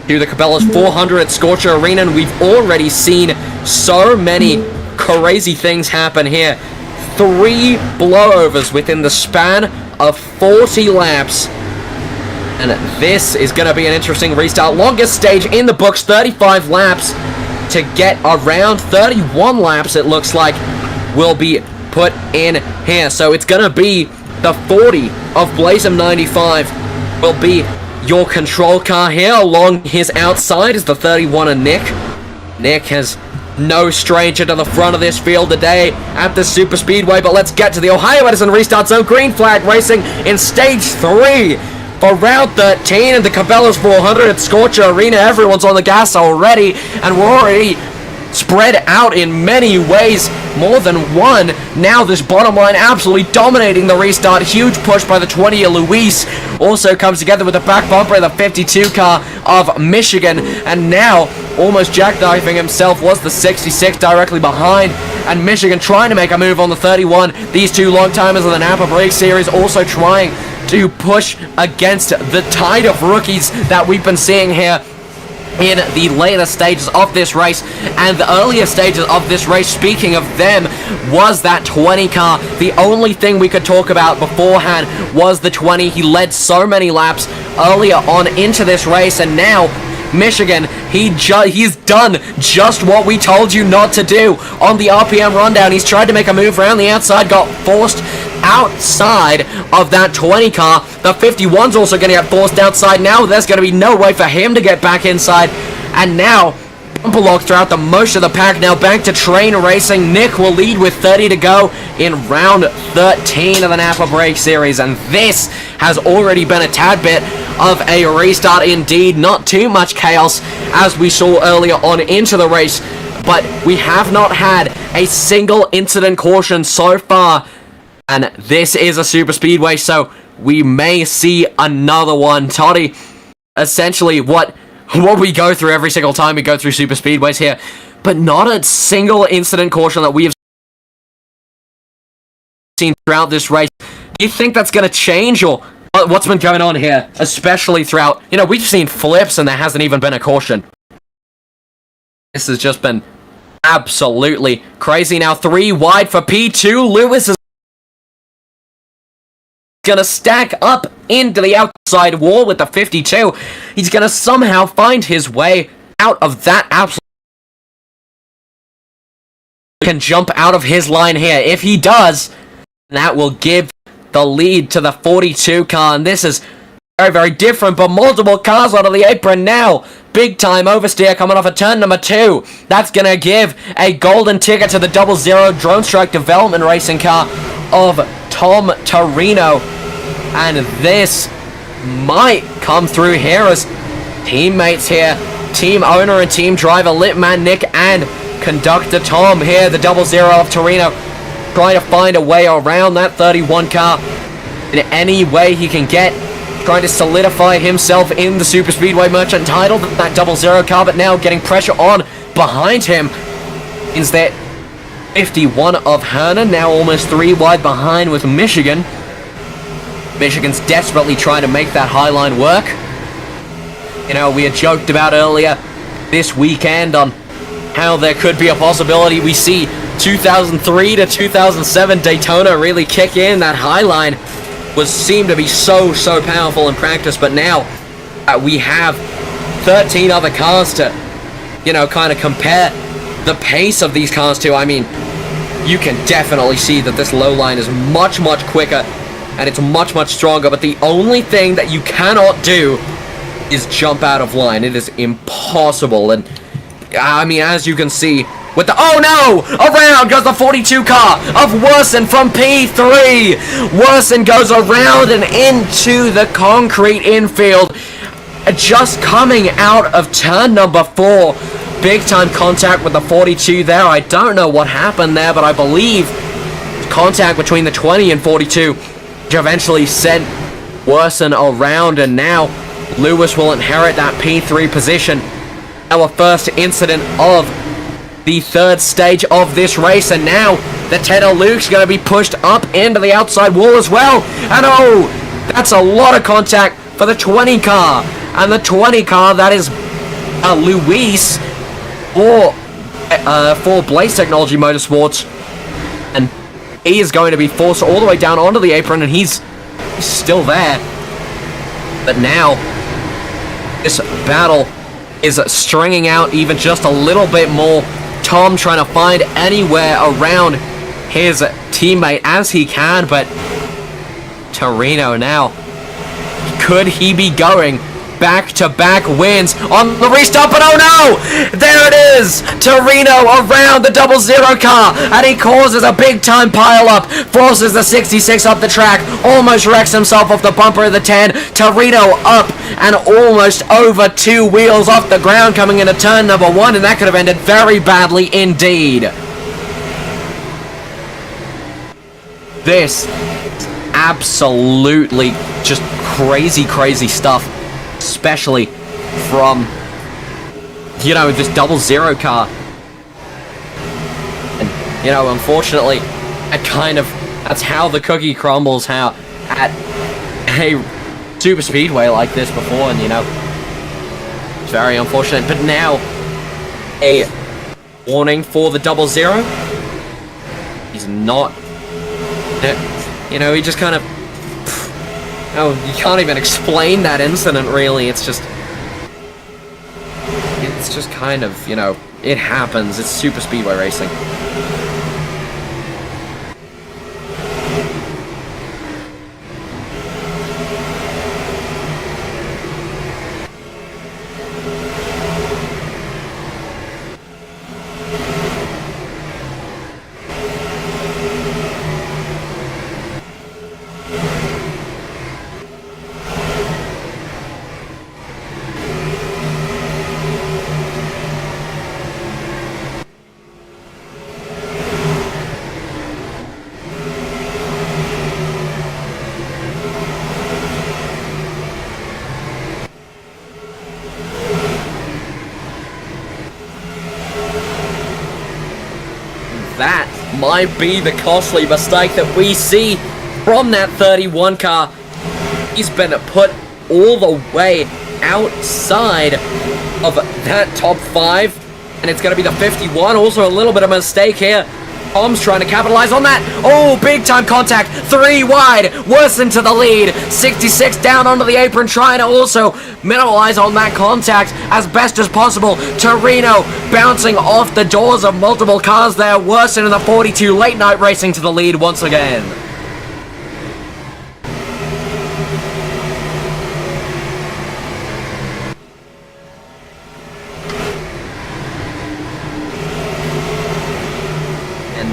to the Cabela'S 400 at Scorcher Arena, and we've already seen so many crazy things happen here. 3 blowovers within the span of 40 laps. And this is going to be an interesting restart. Longest stage in the books, 35 laps to get around. 31 laps, it looks like, will be put in here. So it's going to be the 40 of Blazem 95 will be your control car here. Along his outside is the 31 of Nick. Nick has no stranger to the front of this field today at the Super Speedway, but let's get to the Ohio Edison restart zone. Green flag racing in stage 3 for round 13 in the Cabela'S 400 at Scorcher Arena. Everyone's on the gas already, and we're already spread out in many ways, more than one. Now this bottom line absolutely dominating the restart. Huge push by the 20 of Luis. Also comes together with the back bumper of the 52 car of Michigan. And now, almost jackknifing himself, was the 66 directly behind. And Michigan trying to make a move on the 31. These two long-timers of the NAPRA Brake Series also trying to push against the tide of rookies that we've been seeing here in the later stages of this race and the earlier stages of this race. Speaking of them, was that 20 car. The only thing we could talk about beforehand was the 20. He led so many laps earlier on into this race, and now Michigan, he's done just what we told you not to do on the RPM rundown. He's tried to make a move around the outside, got forced outside of that 20 car. The 51's also going to get forced outside. Now there's going to be no way for him to get back inside, and now bumper lock throughout the most of the pack. Now back to train racing. Nick will lead with 30 to go in round 13 of the NAPRA Brake Series, and this has already been a tad bit of a restart indeed. Not too much chaos as we saw earlier on into the race, but we have not had a single incident caution so far, and this is a super speedway, so we may see another one. Toddy, essentially what we go through every single time we go through super speedways here, but not a single incident caution that we have seen throughout this race. Do you think that's going to change, or what's been going on here, especially throughout, we've seen flips and there hasn't even been a caution. This has just been absolutely crazy. Now 3 wide for P2. Lewis is gonna stack up into the outside wall with the 52. He's gonna somehow find his way out of that. Absolutely can jump out of his line here. If he does, that will give the lead to the 42 car, and this is very, very different, but multiple cars out of the apron now. Big time oversteer coming off of turn number 2. That's gonna give a golden ticket to the 00 Drone Strike Development Racing car of Tom Torino, and this might come through here as teammates here, team owner and team driver Litman Nick and conductor Tom here, the 00 of Torino, trying to find a way around that 31 car in any way he can get, trying to solidify himself in the Super Speedway Merchant title, that 00 car, but now getting pressure on behind him is that 51 of Hernan, now almost 3 wide behind with Michigan. Michigan's desperately trying to make that high line work. We had joked about earlier this weekend on how there could be a possibility we see 2003 to 2007 Daytona really kick in. That high line seemed to be so powerful in practice, but now we have 13 other cars to, kind of compare the pace of these cars to. I mean, you can definitely see that this low line is much quicker and it's much stronger, but the only thing that you cannot do is jump out of line. It is impossible, and I mean, as you can see with the, oh no, around goes the 42 car of Worson from P3. Worson goes around and into the concrete infield, just coming out of turn number 4. Big time contact with the 42 there. I don't know what happened there, but I believe contact between the 20 and 42, which eventually sent Worson around, and now Lewis will inherit that P3 position. Our first incident of the 3rd stage of this race, and now the 10 of Luke's going to be pushed up into the outside wall as well, and oh, that's a lot of contact for the 20 car, and the 20 car, that is Luis for Blaze Technology Motorsports, and he is going to be forced all the way down onto the apron, and he's still there. But now this battle is stringing out even just a little bit more. Tom trying to find anywhere around his teammate as he can, but Torino now, could he be going back-to-back wins on the restart? But oh no! There it is! Torino around the 00 car, and he causes a big-time pile-up, forces the 66 up the track, almost wrecks himself off the bumper of the 10. Torino up and almost over 2 wheels off the ground coming into turn number 1, and that could have ended very badly indeed. This is absolutely just crazy stuff, especially from, you know, this 00 car. And, you know, unfortunately, that's how the cookie crumbles, how at a super speedway like this before, and, you know, it's very unfortunate. But now, a warning for the 00. He's not, you know, he just kind of, oh, you can't even explain that incident, really. It's just kind of, you know, it happens. It's super speedway racing. That might be the costly mistake that we see from that 31 car. He's been put all the way outside of that top 5, and it's going to be the 51. Also a little bit of a mistake here. Tom's trying to capitalize on that. Oh, big time contact. 3 wide. Worse into the lead. 66 down onto the apron, trying to also minimize on that contact as best as possible. Torino bouncing off the doors of multiple cars there. Worse in the 42. Late night racing to the lead once again.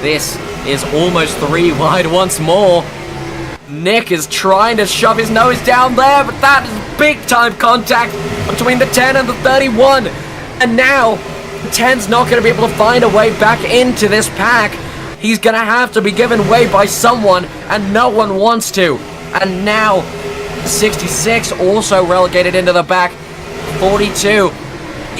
This is almost 3 wide once more. Nick is trying to shove his nose down there, but that is big time contact between the 10 and the 31. And now, the 10's not going to be able to find a way back into this pack. He's going to have to be given way by someone, and no one wants to. And now, 66 also relegated into the back. 42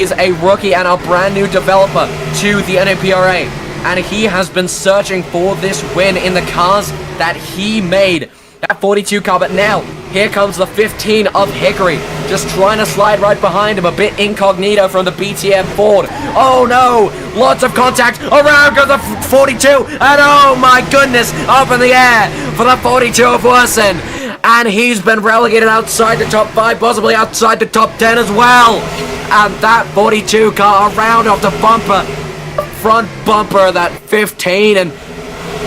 is a rookie and a brand new developer to the NAPRA. And he has been searching for this win in the cars that he made. That 42 car, but now, here comes the 15 of Hickory. Just trying to slide right behind him, a bit incognito from the BTM Ford. Oh no, lots of contact, around goes the 42, and oh my goodness, up in the air for the 42 of Worsen. And he's been relegated outside the top 5, possibly outside the top 10 as well. And that 42 car around off the bumper. Front bumper, that 15, and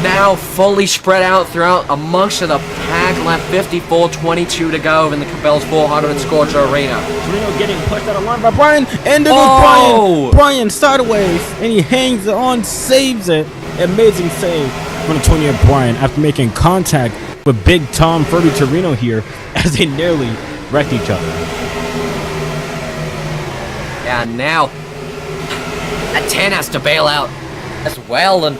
now fully spread out throughout amongst the pack. Left 54.22 to go in the Cabela'S 400 at Scorcher Arena. Torino getting pushed out of line by Brian, and there goes Brian. Brian sideways, and he hangs it on, saves it. Amazing save from Antonio Brian after making contact with Big Tom Furby Torino here as they nearly wrecked each other. Yeah, now a 10 has to bail out as well, and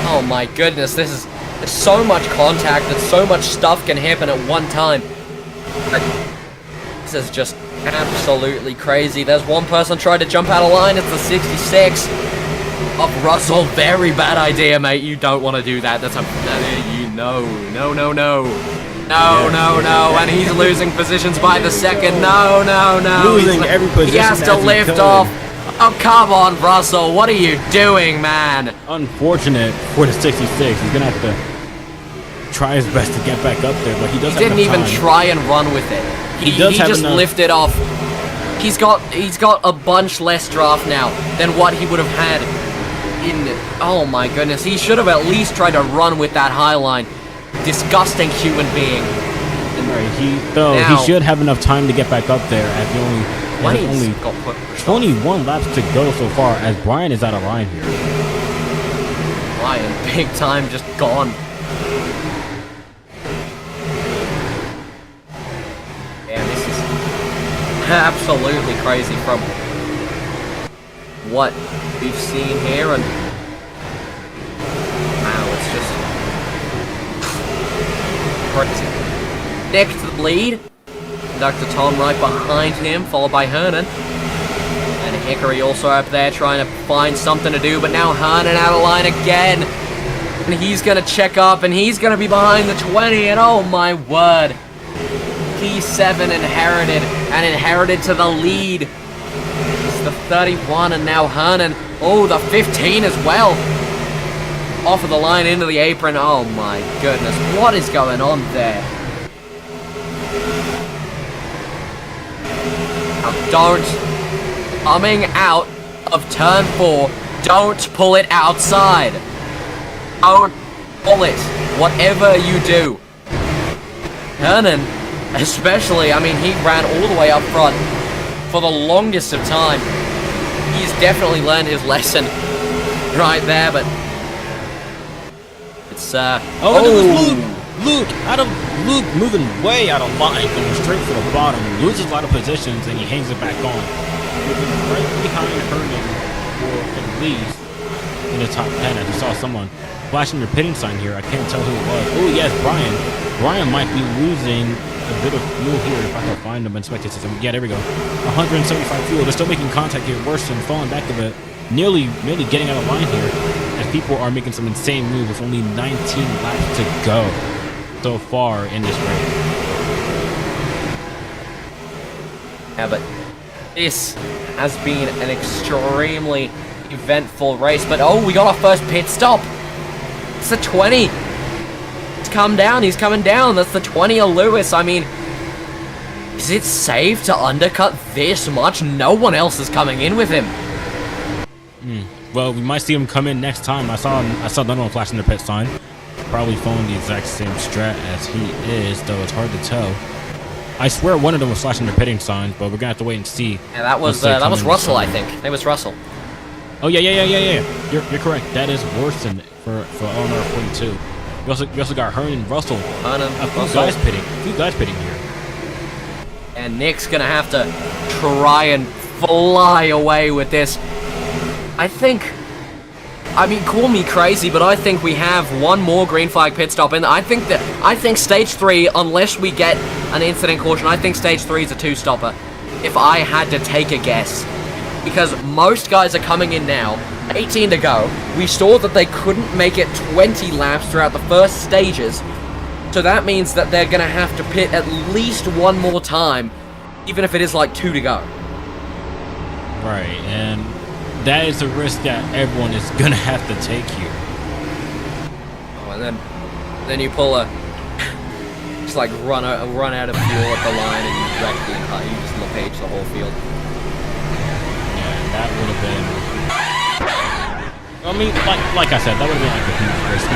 oh my goodness, there's so much contact and so much stuff can happen at one time. This is just absolutely crazy. There's one person trying to jump out of line. It's the 66 of Russell. Very bad idea, mate. You don't want to do that. That's no. And he's losing positions by the second. No. Losing every position. He has to lift off. Oh, come on, Russell. What are you doing, man? Unfortunate for the 66. He's going to have to try his best to get back up there, but he doesn't didn't even try and run with it. He just lifted off. He's got a bunch less draft now than what he would have had Oh my goodness, he should have at least tried to run with that high line. Disgusting human being. Right, he Now, should have enough time to get back up there as he only got put 21 laps to go so far as Brian is out of line here. Brian, big time, just gone. Yeah, this is absolutely crazy from what we've seen here, and wow, it's just crazy. Nick to the lead. Conductor Tom right behind him, followed by Hernan. And Hickory also up there trying to find something to do, but now Hernan out of line again. And he's going to check up, and he's going to be behind the 20, and oh my word. P7 inherited to the lead. It's the 31, and now Hernan. Oh, the 15 as well. Off of the line into the apron. Oh my goodness, what is going on there? Now don't, coming out of turn 4, don't pull it outside. Don't pull it, whatever you do. Hernan, especially, I mean, he ran all the way up front for the longest of time. He's definitely learned his lesson right there, but it's, There was Luke moving way out of line, going straight for the bottom, loses a lot of positions, and he hangs it back on. Moving right behind Hernan for at least in the top 10. I just saw someone flashing their pitting sign here. I can't tell who it was. Oh yes, Brian. Brian might be losing a bit of fuel here if I can find him in spectator system. Yeah, there we go. 175 fuel. They're still making contact here. Worse than falling back a bit. Nearly getting out of line here as people are making some insane moves with only 19 laps to go so far in this race. yeah, but this has been an extremely eventful race. But oh, we got our first pit stop. It's the 20. He's come down. He's coming down. That's the 20 of Lewis. I mean, is it safe to undercut this much? No one else is coming in with him. Well, we might see him come in next time. I saw another one flashing the pit sign. Probably following the exact same strat as he is, though it's hard to tell. I swear one of them was flashing the pitting signs, but we're gonna have to wait and see. Yeah, that was Russell, I think. It was Russell. Oh yeah. You're correct. That is Worsen for R42. We also got Hernan and Russell. A few guys pitting here. And Nick's gonna have to try and fly away with this. I mean, call me crazy, but I think we have one more green flag pit stop, and I think stage 3, unless we get an incident caution, I think stage 3 is a 2-stopper, if I had to take a guess. Because most guys are coming in now, 18 to go. We saw that they couldn't make it 20 laps throughout the first stages, so that means that they're gonna have to pit at least one more time, even if it is like 2 to go. Right, and that is a risk that everyone is gonna have to take here. Oh, and then you pull a just like run out of fuel at the line, and you wreck the entire. You just LePage the whole field. Yeah, that would have been. I mean, like I said, that would have been like a huge risk.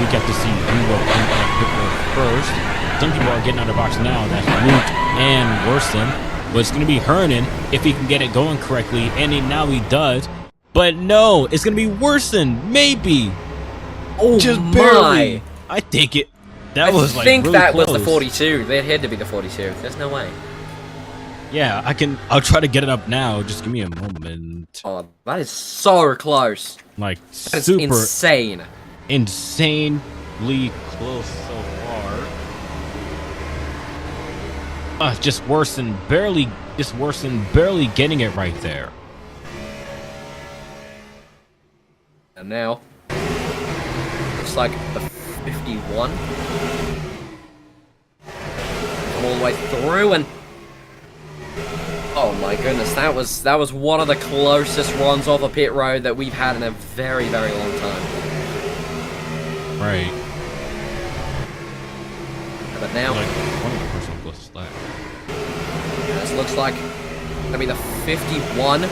We get to see who will come out of pit road first. Some people are getting out of the box now. That's Luke and Worsen. But it's going to be Hernan if he can get it going correctly, and now he does. But no, it's going to be Worsen, maybe. Oh, just my. barely. I think it. That was like really close. I think that was the 42. It had to be the 42. There's no way. Yeah, I'll try to get it up now. Just give me a moment. Oh, that is so close. Like, That super is insane. insanely close so far. Just worse than barely getting it right there. And now, looks like the 51. All the way through, and oh my goodness, that was one of the closest runs off a pit road that we've had in a very, very long time. Right. But now, like one of the personal closest lap. this looks like gonna be the 51. Well,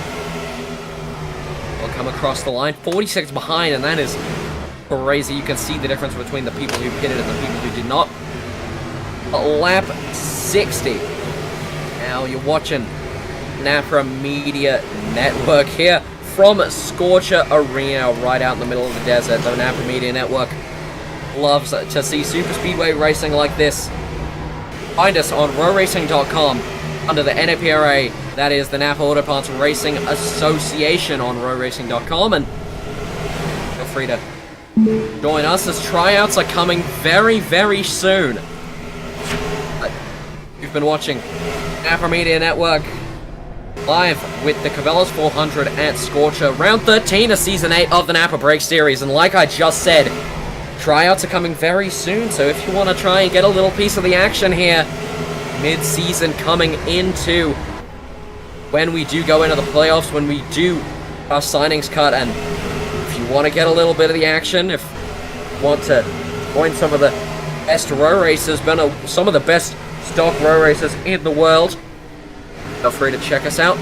come across the line. 40 seconds behind, and that is crazy. You can see the difference between the people who hit it and the people who did not. Lap 60. Now you're watching NAPRA Media Network here from Scorcher Arena, right out in the middle of the desert. The NAPRA Media Network loves to see super speedway racing like this. Find us on rowracing.com under the NAPRA, that is the Napa Auto Parts Racing Association, on rowracing.com, and feel free to join us as tryouts are coming very, very soon. You've been watching NAPRA Media Network live with the Cabela'S 400 at Scorcher, round 13 of Season 8 of the NAPRA Break Series, and like I just said, tryouts are coming very soon, so if you want to try and get a little piece of the action here, mid-season coming into when we do go into the playoffs, when we do our signings cut, and if you want to get a little bit of the action, if you want to join some of the best row racers, some of the best stock row racers in the world, feel free to check us out,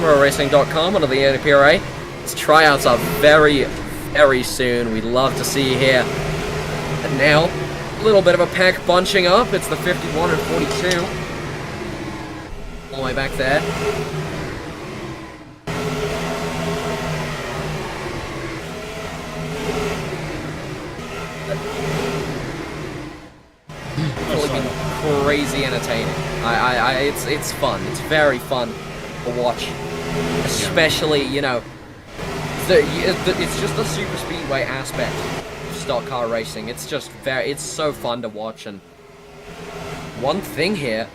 rowracing.com under the NAPRA. These tryouts are very, very soon. We'd love to see you here. And now, a little bit of a pack bunching up. It's the 51 and 42. All the way back there. Really been crazy entertaining. It's fun. It's very fun to watch. Especially, you know, it's just the super speedway aspect of stock car racing. It's just it's so fun to watch. And one thing here,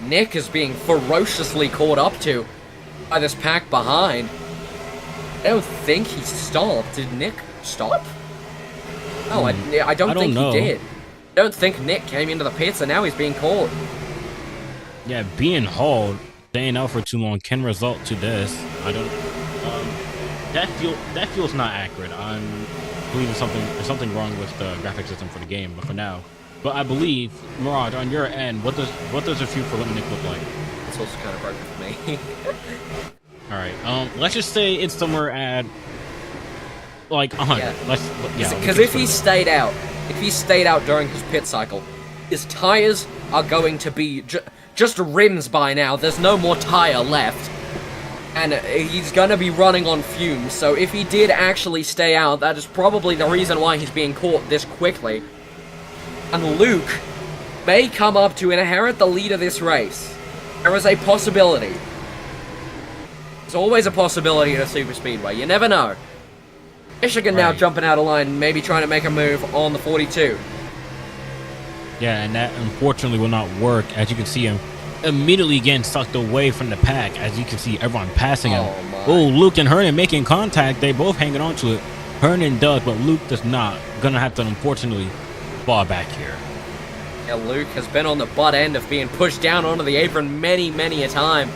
Nick is being ferociously caught up to by this pack behind. I don't think he stopped. Did Nick stop? No, I don't think he did. I don't think Nick came into the pits, and now he's being caught. Yeah, being hauled, staying out for too long can result to this. I don't. That feels not accurate. I believe there's something wrong with the graphic system for the game, but for now. But I believe, Mirage, on your end, what does a few for what Nick look like? It's also kind of broken for me. All right. Let's just say it's somewhere at like 100. Yeah. Because if he stayed out during his pit cycle, his tires are going to be just rims by now. There's no more tire left. And he's going to be running on fumes, so if he did actually stay out, that is probably the reason why he's being caught this quickly. And Luke may come up to inherit the lead of this race. There is a possibility. There's always a possibility in a super speedway. You never know. Michigan now jumping out of line, maybe trying to make a move on the 42. Yeah, and that unfortunately will not work, as you can see him immediately getting sucked away from the pack, as you can see everyone passing him. Oh, Luke and Hernan making contact. They both hanging on to it. Hernan does, but Luke does not. Gonna have to unfortunately fall back here. Yeah, Luke has been on the butt end of being pushed down onto the apron many, many a time.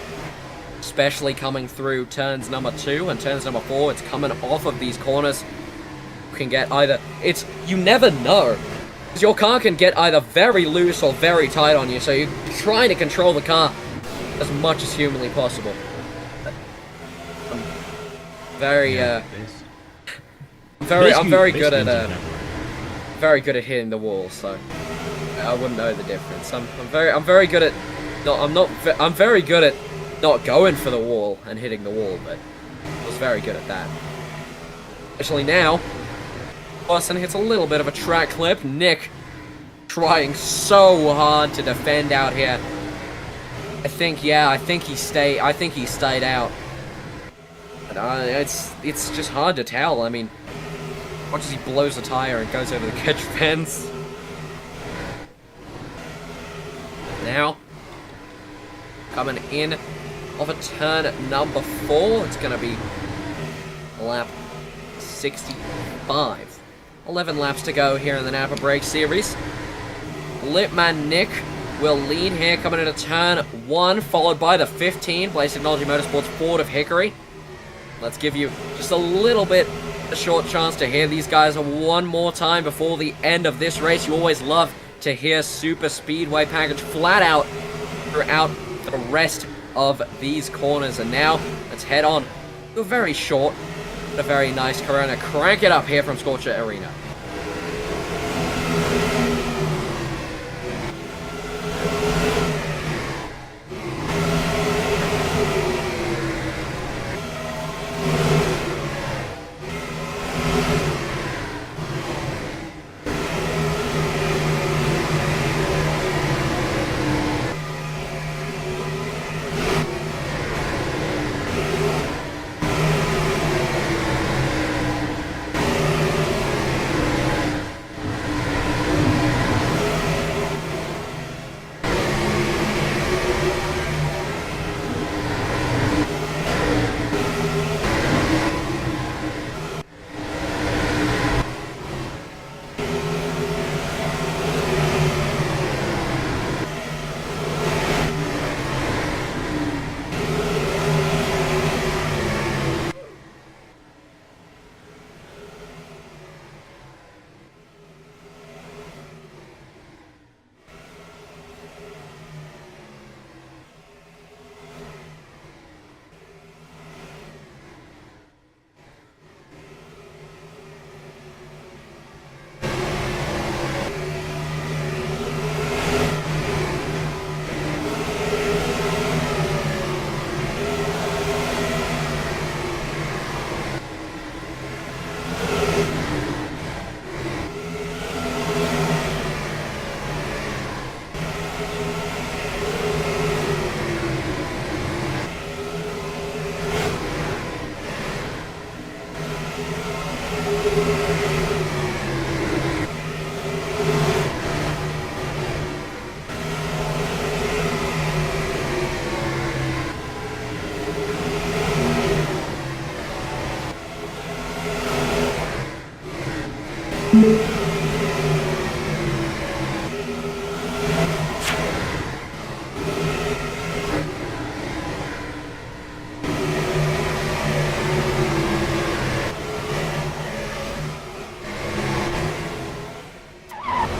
Especially coming through turns number 2 and turns number 4. It's coming off of these corners. You can get either... You never know. Because your car can get either very loose or very tight on you, so you're trying to control the car as much as humanly possible. I'm very good at hitting the wall, so I wouldn't know the difference. I'm very good at not going for the wall and hitting the wall, but I was very good at that. Especially now, Boston hits a little bit of a track clip. Nick trying so hard to defend out here. I think he stayed out. But it's just hard to tell. I mean, watch as he blows the tire and goes over the catch fence. Now, coming in of a turn number 4, it's going to be lap 65. 11 laps to go here in the NAPRA Break Series. Litman Nick will lead here, coming into turn 1, followed by the 15, Blaze Technology Motorsports Ford of Hickory. Let's give you just a little bit, a short chance to hear these guys one more time before the end of this race. You always love to hear Super Speedway package flat out throughout the rest of these corners. And now, let's head on to a very short A very nice Corona. Crank it up here from Scorcher Arena.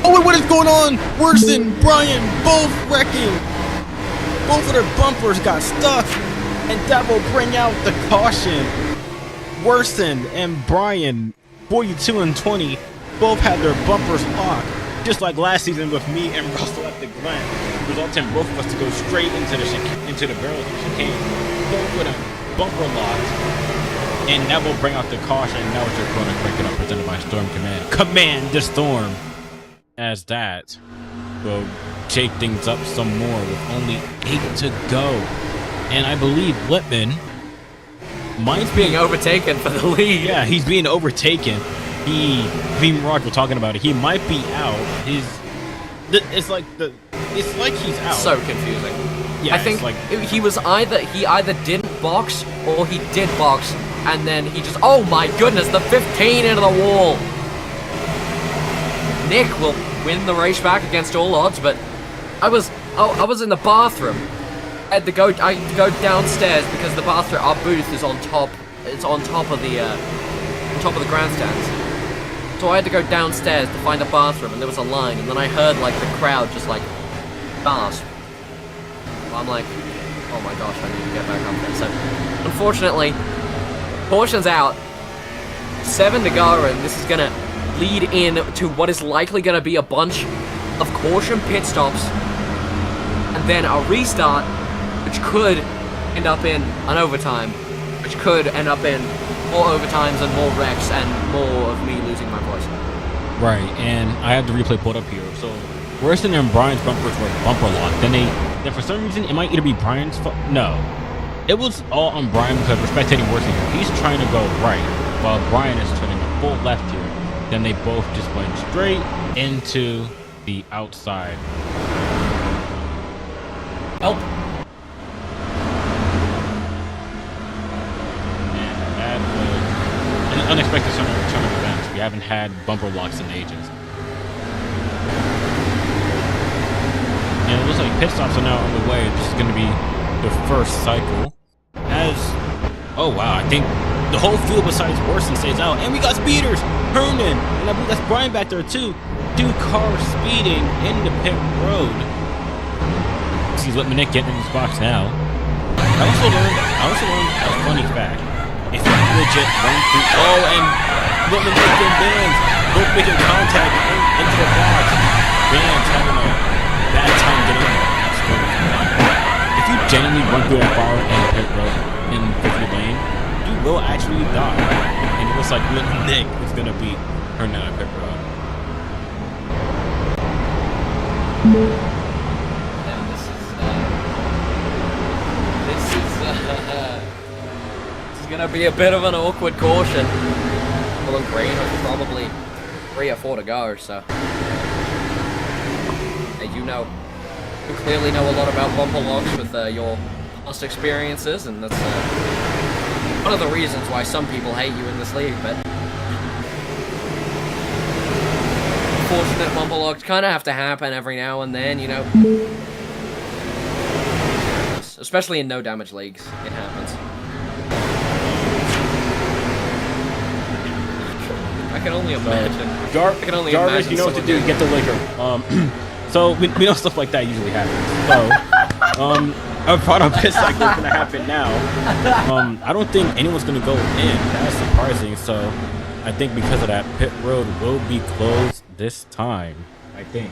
Oh, what is going on? Worsen, Brian, both wrecking. Both of their bumpers got stuck, and that will bring out the caution. Worsen and Brian, 42 and 20, both had their bumpers locked, just like last season with me and Russell at the Glen, resulting in both of us to go straight into the barrel of the chicane. Both with a bumper locked, and that will bring out the caution. Now it's your corner crank it up, presented by Storm Command. Command the Storm! As that will shake things up some more with only 8 to go. And I believe Lippman might being overtaken for the lead. Yeah, he's being overtaken. Me and Rod were talking about it. He might be out. It's like he's out. So confusing. Yeah, I think he either didn't box or he did box, and then he just, oh my goodness, the 15 into the wall. Nick will win the race back against all odds, but I was in the bathroom. I had to go downstairs because the bathroom, our booth is on top. It's on top of the grandstands. So I had to go downstairs to find a bathroom, and there was a line, and then I heard like the crowd just like gasp. I'm like, oh my gosh, I need to get back up there. So unfortunately, Caution's out. 7 to go, and this is gonna lead in to what is likely gonna be a bunch of Caution pit stops, and then a restart, which could end up in an overtime, which could end up in more overtimes and more wrecks and more of me losing my voice. Right, and I have the replay pulled up here. So Worsen and Brian's bumpers were bumper locked. Then for some reason, it might either be Brian's fault. No, it was all on Brian because we're spectating Worsen here. He's trying to go right while Brian is turning a full left here. Then they both just went straight into the outside. Help! Unexpected turn of events. We haven't had bumper locks in ages. And it looks like pit stops are now on the way. This is going to be the first cycle. Oh wow, I think the whole field besides Worsen stays out. And we got speeders! Hernan! And I believe that's Brian back there too. 2 cars speeding into pit road. See Lippman getting in his box now. I also learned a funny fact. If you legit run through. Oh, and Whitman making Bands both making contact into the box. Bands having a bad time getting in there. If you genuinely run through that bar in pit road in 50 lane, you will actually die. And it looks like Whitman Nick is gonna beat Hernan pit road. Now this is gonna be a bit of an awkward caution. Well, on green, with probably 3 or 4 to go, so. Hey, you clearly know a lot about bumper locks with your past experiences, and that's one of the reasons why some people hate you in this league, but unfortunate bumper locks kind of have to happen every now and then, you know. Especially in no damage leagues, it happens. I can only imagine. I can only Jarvis, imagine you know what to do. Get the liquor. So we know stuff like that usually happens. So a product pit cycle is gonna happen now. I don't think anyone's gonna go in. That's surprising. So I think because of that, pit road will be closed this time. I think.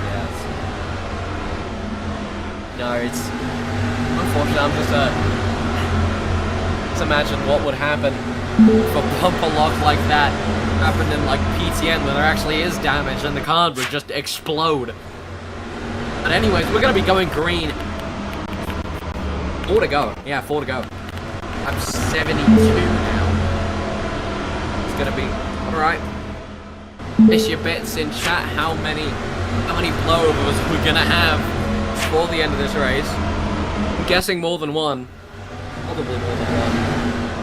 Yes. No, it's unfortunate. I'm just imagine what would happen if a bumper lock like that happened in like PTN where there actually is damage and the card would just explode. But anyways, we're gonna be going green. 4 to go. Yeah, 4 to go. I'm 72 now. It's gonna be alright. Place your bets in chat how many blowovers we're gonna have before the end of this race. I'm guessing more than one. Probably more than one.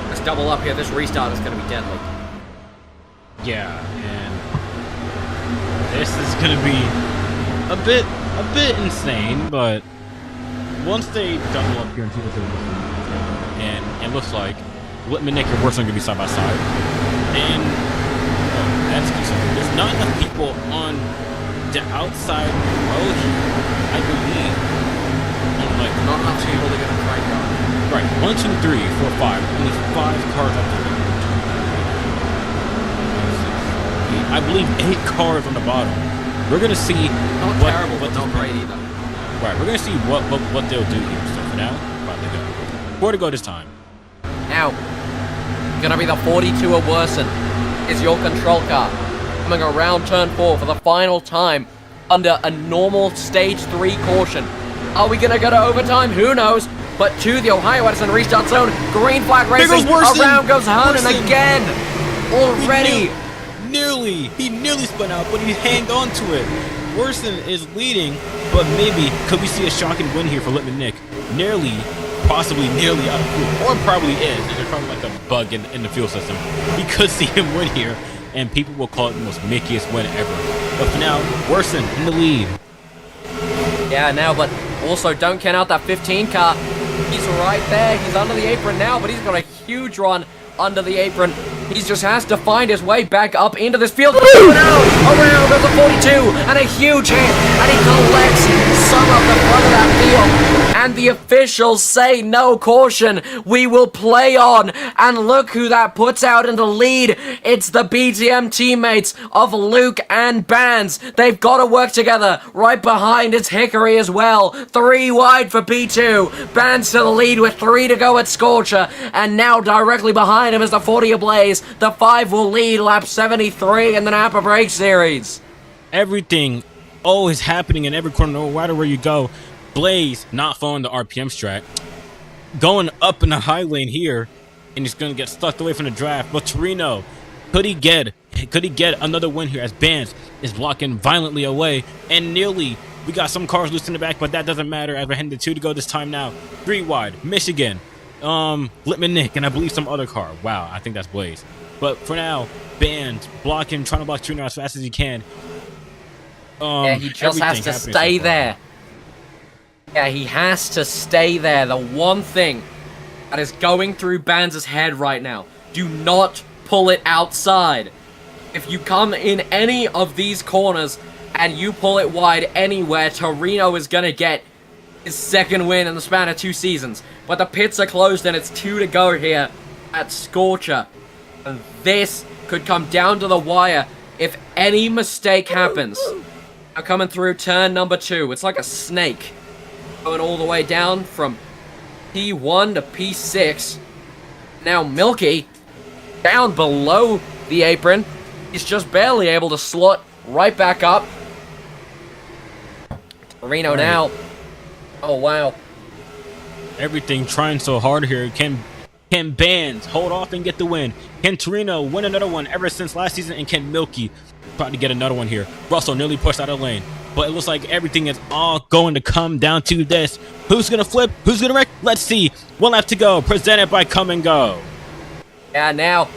Let's double up here. This restart is gonna be deadly. Yeah, and this is gonna be a bit insane, but once they double up here and see what they're looking at, and it looks like Whitman Nick and Worson gonna be side by side, and that's concerning. There's not enough people on the outside road here, I believe. Like Not enough people are gonna try guard. right, 1, 2, 3, 4, 5. Only 5 cars up there. I believe 8 cars on the bottom. We're gonna see Not what, terrible, what but not great either. Right, we're gonna see what they'll do here. So for now, about to go. 4 to go this time. Now, gonna be the 42 of Worson is your control car. Coming around turn 4 for the final time under a normal stage 3 caution. Are we gonna go to overtime? Who knows? But to the Ohio Edison restart zone, green flag racing, around goes Hernan again! Already! He nearly spun out, but he hanged on to it. Worson is leading, but maybe could we see a shocking win here for Whitman Nick? Possibly nearly out of fuel, or probably is. There's probably like a bug in the fuel system. We could see him win here, and people will call it the most Mickiest win ever. But for now, Worson in the lead. Yeah, now, but also don't count out that 15 car. He's right there. He's under the apron now, but he's got a huge run under the apron. He just has to find his way back up into this field. Around goes a 42 and a huge hit, and he collects some of the front of that field. And the officials say no caution. We will play on. And look who that puts out in the lead. It's the BTM teammates of Luke and Bands. They've got to work together. Right behind is Hickory as well. 3 wide for P2. Bands to the lead with 3 to go at Scorcher. And now directly behind him is the 40 of Blaze. The 5 will lead lap 73 in the NAPRA Break Series. Everything always happening in every corner, no matter where you go. Blaze not following the RPM strat, going up in the high lane here, and he's gonna get stuck away from the draft. But Torino, could he get another win here as Bands is blocking violently away, and nearly we got some cars loose in the back, but that doesn't matter as we're heading to 2 to go this time now. 3 wide, Michigan, Whitman Nick, and I believe some other car. Wow, I think that's Blaze. But for now, Bands blocking, trying to block Torino as fast as he can. Yeah, he just has to stay there. Yeah, he has to stay there. The one thing that is going through Bands' head right now, do not pull it outside. If you come in any of these corners and you pull it wide anywhere, Torino is going to get his second win in the span of 2 seasons. But the pits are closed and it's 2 to go here at Scorcher. And this could come down to the wire if any mistake happens. Now coming through turn number 2. It's like a snake. Going all the way down from P1 to P6. Now Milky, down below the apron. He's just barely able to slot right back up. Torino now. Oh, wow. Everything trying so hard here. Can Bands hold off and get the win? Can Torino win another one ever since last season? And can Milky try to get another one here? Russell nearly pushed out of the lane. But it looks like everything is all going to come down to this. Who's going to flip? Who's going to wreck? Let's see. 1 lap to go. Presented by Come and Go. Yeah, now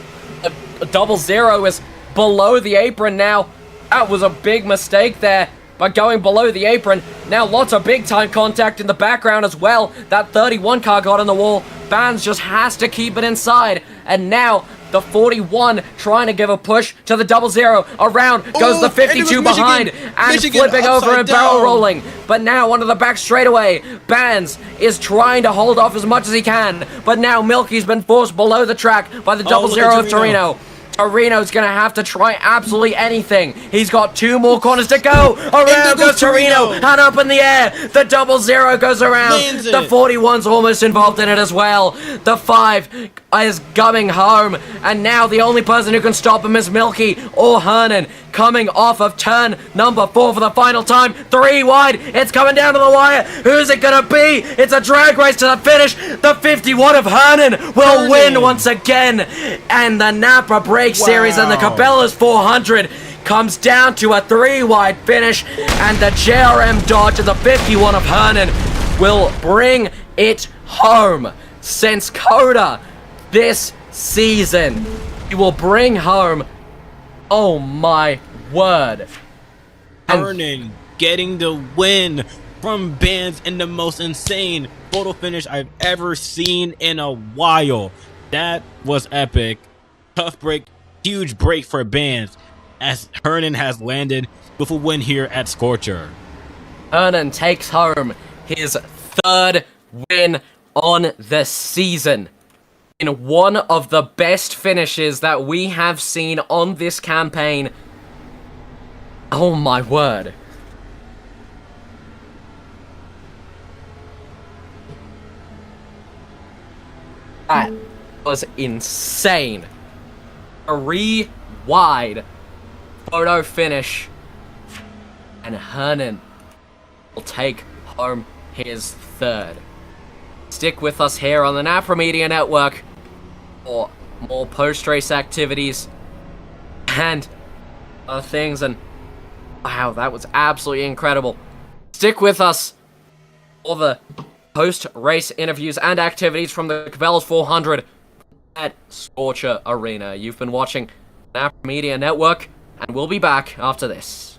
a 00 is below the apron now. That was a big mistake there. By going below the apron. Now lots of big time contact in the background as well. That 31 car got on the wall. Bands just has to keep it inside. And now the 41 trying to give a push to the 00. Around goes the 52 behind. And flipping over and barrel rolling. But now onto the back straightaway. Bands is trying to hold off as much as he can. But now Milky's been forced below the track by the 00 of Torino. Torino's gonna have to try absolutely anything. He's got 2 more corners to go. Around goes Torino, and up in the air. The 00 goes around. The 41's almost involved in it as well. The 5 is gumming home, and now the only person who can stop him is Milky or Hernan. Coming off of turn number 4 for the final time. 3 wide. It's coming down to the wire. Who's it gonna be? It's a drag race to the finish. The 51 of Hernan will win once again. And the NAPRA Break Series and the Cabela'S 400 comes down to a 3 wide finish. And the JRM Dodge and the 51 of Hernan will bring it home. Since Coda this season, he will bring home. Oh my word. Hernan getting the win from Bands in the most insane photo finish I've ever seen in a while. That was epic. Tough break, huge break for Bands as Hernan has landed with a win here at Scorcher. Hernan takes home his 3rd win on the season. In one of the best finishes that we have seen on this campaign. Oh my word. That was insane. 3 wide photo finish. And Hernan will take home his 3rd. Stick with us here on the NAPRA Media Network for more post-race activities and other things. And wow, that was absolutely incredible. Stick with us for the post-race interviews and activities from the Cabela'S 400 at Scorcher Arena. You've been watching NAPRA Media Network, and we'll be back after this.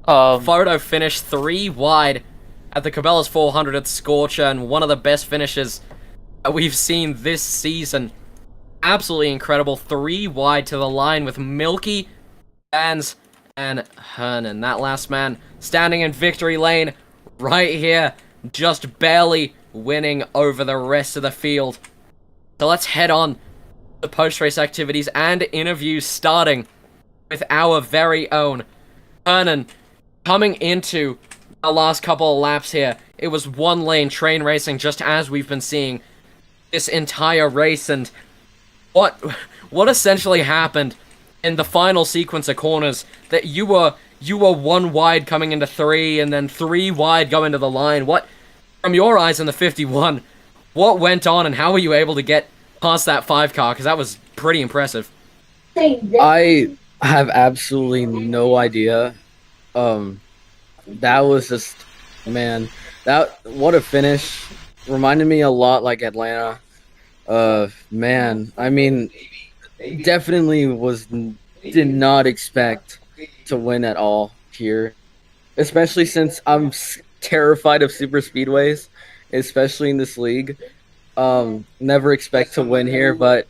photo finish 3 wide at the Cabela's 400 at Scorcher, and one of the best finishes that we've seen this season. Absolutely incredible. 3 wide to the line with Milky, Bands, and Hernan. That last man standing in victory lane right here, just barely winning over the rest of the field. So let's head on to post-race activities and interviews, starting with our very own Hernan. Coming into the last couple of laps here, it was one lane train racing, just as we've been seeing this entire race. And what essentially happened in the final sequence of corners, that you were 1 wide coming into 3, and then 3 wide going to the line. What, from your eyes in the 51, what went on, and how were you able to get past that 5 car? Because that was pretty impressive. I have absolutely no idea. That was just, man, what a finish. Reminded me a lot like Atlanta. Man, I mean, definitely did not expect to win at all here, especially since I'm terrified of super speedways, especially in this league. Never expect to win here, but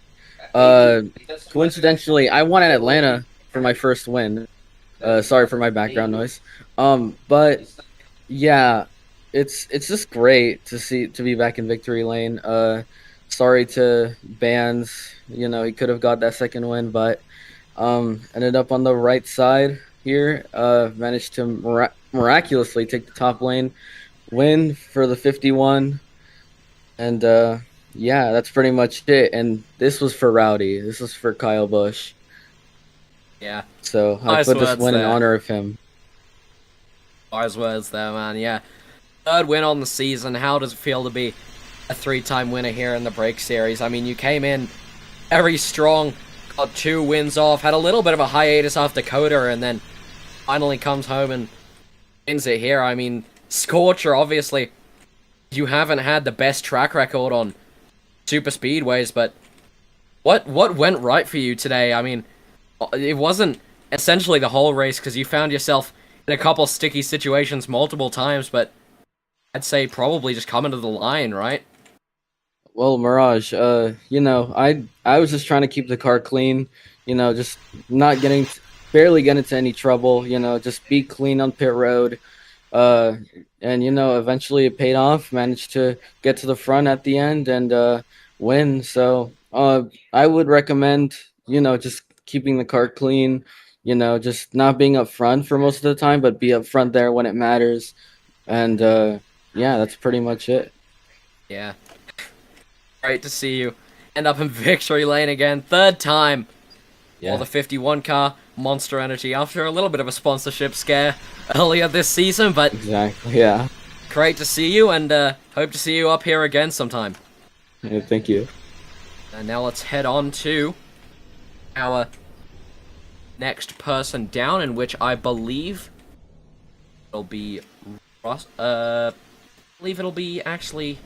coincidentally, I won at Atlanta for my first win. Sorry for my background noise. But yeah, it's just great to be back in victory lane. Sorry to Bands, he could have got that second win, but ended up on the right side here. Managed to miraculously take the top lane, win for the 51, and yeah, that's pretty much it. And this was for Rowdy. This was for Kyle Busch. Yeah. So I put this win in honor of him. Wise words there, man. Yeah. 3rd win on the season. How does it feel to be a 3-time winner here in the Break Series? I mean, you came in very strong, got 2 wins off, had a little bit of a hiatus after Coda, and then finally comes home and wins it here. I mean, Scorcher, obviously, you haven't had the best track record on super speedways, but what went right for you today? I mean, it wasn't essentially the whole race, because you found yourself in a couple sticky situations multiple times, but I'd say probably just coming to the line, right? Well, Mirage, I was just trying to keep the car clean, just not barely getting into any trouble, just be clean on pit road. And, eventually it paid off, managed to get to the front at the end and win. So I would recommend, just keeping the car clean, just not being up front for most of the time, but be up front there when it matters. And yeah, that's pretty much it. Yeah. Great to see you end up in victory lane again. 3rd time. Yeah. For the 51 car, Monster Energy, after a little bit of a sponsorship scare earlier this season, but exactly, yeah. Great to see you, and hope to see you up here again sometime. Yeah, thank you. And now let's head on to our next person down, in which I believe it'll be Ross. I believe it'll be actually.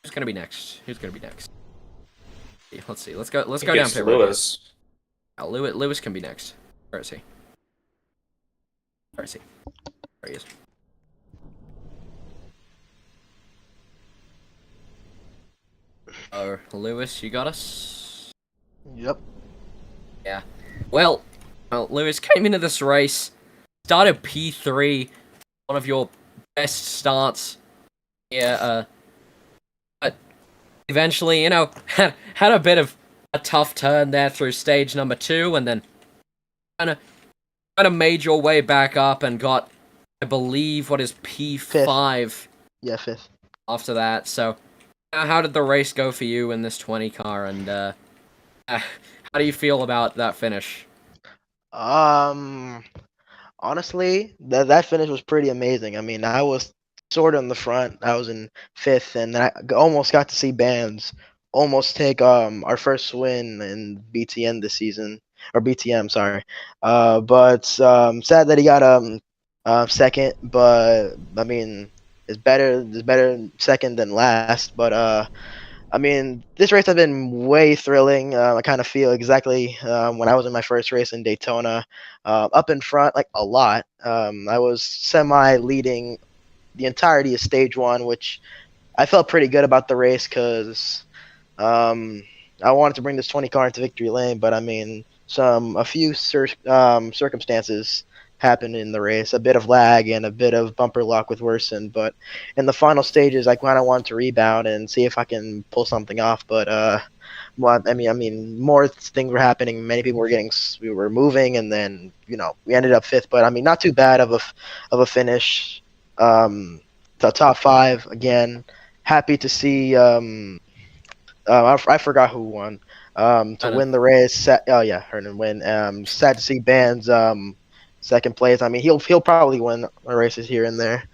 Who's gonna be next? Let's see. Let's go down pit road. Lewis. Oh, Lewis can be next. Where is he? There he is. Oh, Lewis, you got us? Yep. Yeah. Well, Lewis came into this race, started P3, one of your best starts. Yeah, but eventually, had a bit of a tough turn there through stage number 2, and then kind of made your way back up and got, I believe, what is P5? Fifth. Yeah, 5th. After that. So, how did the race go for you in this 20 car, and how do you feel about that finish? Honestly, that finish was pretty amazing. I mean, I was sort of in the front. I was in 5th, and then I almost got to see Bands almost take our first win in BTN this season, or BTM, sorry. But sad that he got second, but I mean, it's better second than last. But I mean, this race has been way thrilling. I kind of feel exactly when I was in my first race in Daytona, up in front like a lot. I was semi-leading the entirety of stage one, which I felt pretty good about the race because I wanted to bring this 20 car into victory lane, but I mean, a few circumstances happened in the race, a bit of lag and a bit of bumper lock with Worsen. But in the final stages, I kind of wanted to rebound and see if I can pull something off. But well, more things were happening. Many people we were moving, and then we ended up fifth. But I mean, not too bad of a finish. The top five again. Happy to see. I forgot who won. To win the race. Oh yeah, Hernan win. Sad to see Band's second place. I mean, he'll probably win races here and there.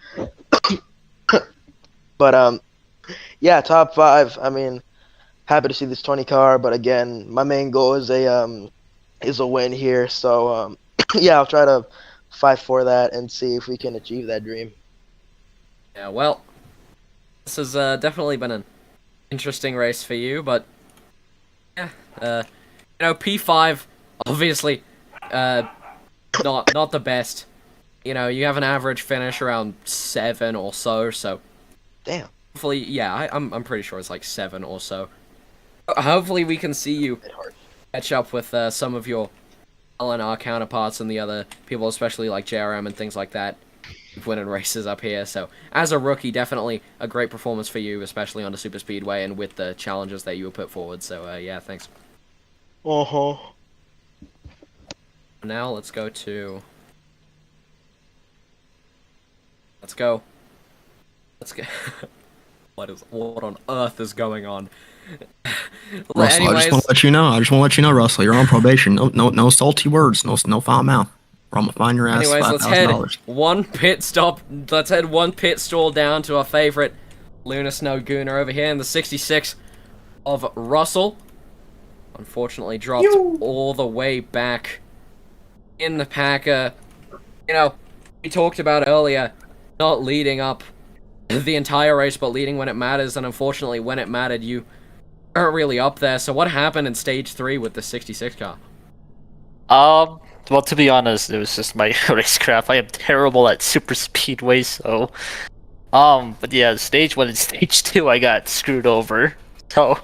But yeah, top five. I mean, happy to see this 20 car. But again, my main goal is a win here. So yeah, I'll try to fight for that and see if we can achieve that dream. Yeah, well, this has definitely been an interesting race for you, but yeah, P5 obviously not the best. You have an average finish around 7 or so. Damn. Hopefully, yeah, I'm pretty sure it's like 7 or so. Hopefully, we can see you catch up with some of your LNR counterparts and the other people, especially like JRM and things like that, winning races up here. So, as a rookie, definitely a great performance for you, especially on the super speedway and with the challenges that you were put forward. So, yeah, thanks. Uh-huh. Now, let's go. Let's go. What on earth is going on? Russell, I just want to let you know, Russell, you're on probation. No salty words. No foul mouth. Or I'm gonna find your ass Anyways, let's head one pit stop. Let's head one pit stall down to our favorite Lunar Snow Gooner over here in the 66 of Russell. Unfortunately, dropped all the way back in the pack. We talked about earlier, not leading up the entire race, but leading when it matters. And unfortunately, when it mattered, you aren't really up there. So what happened in stage 3 with the 66 car? Well, to be honest, it was just my racecraft. I am terrible at super speedways, so but yeah, stage 1 and stage 2 I got screwed over. So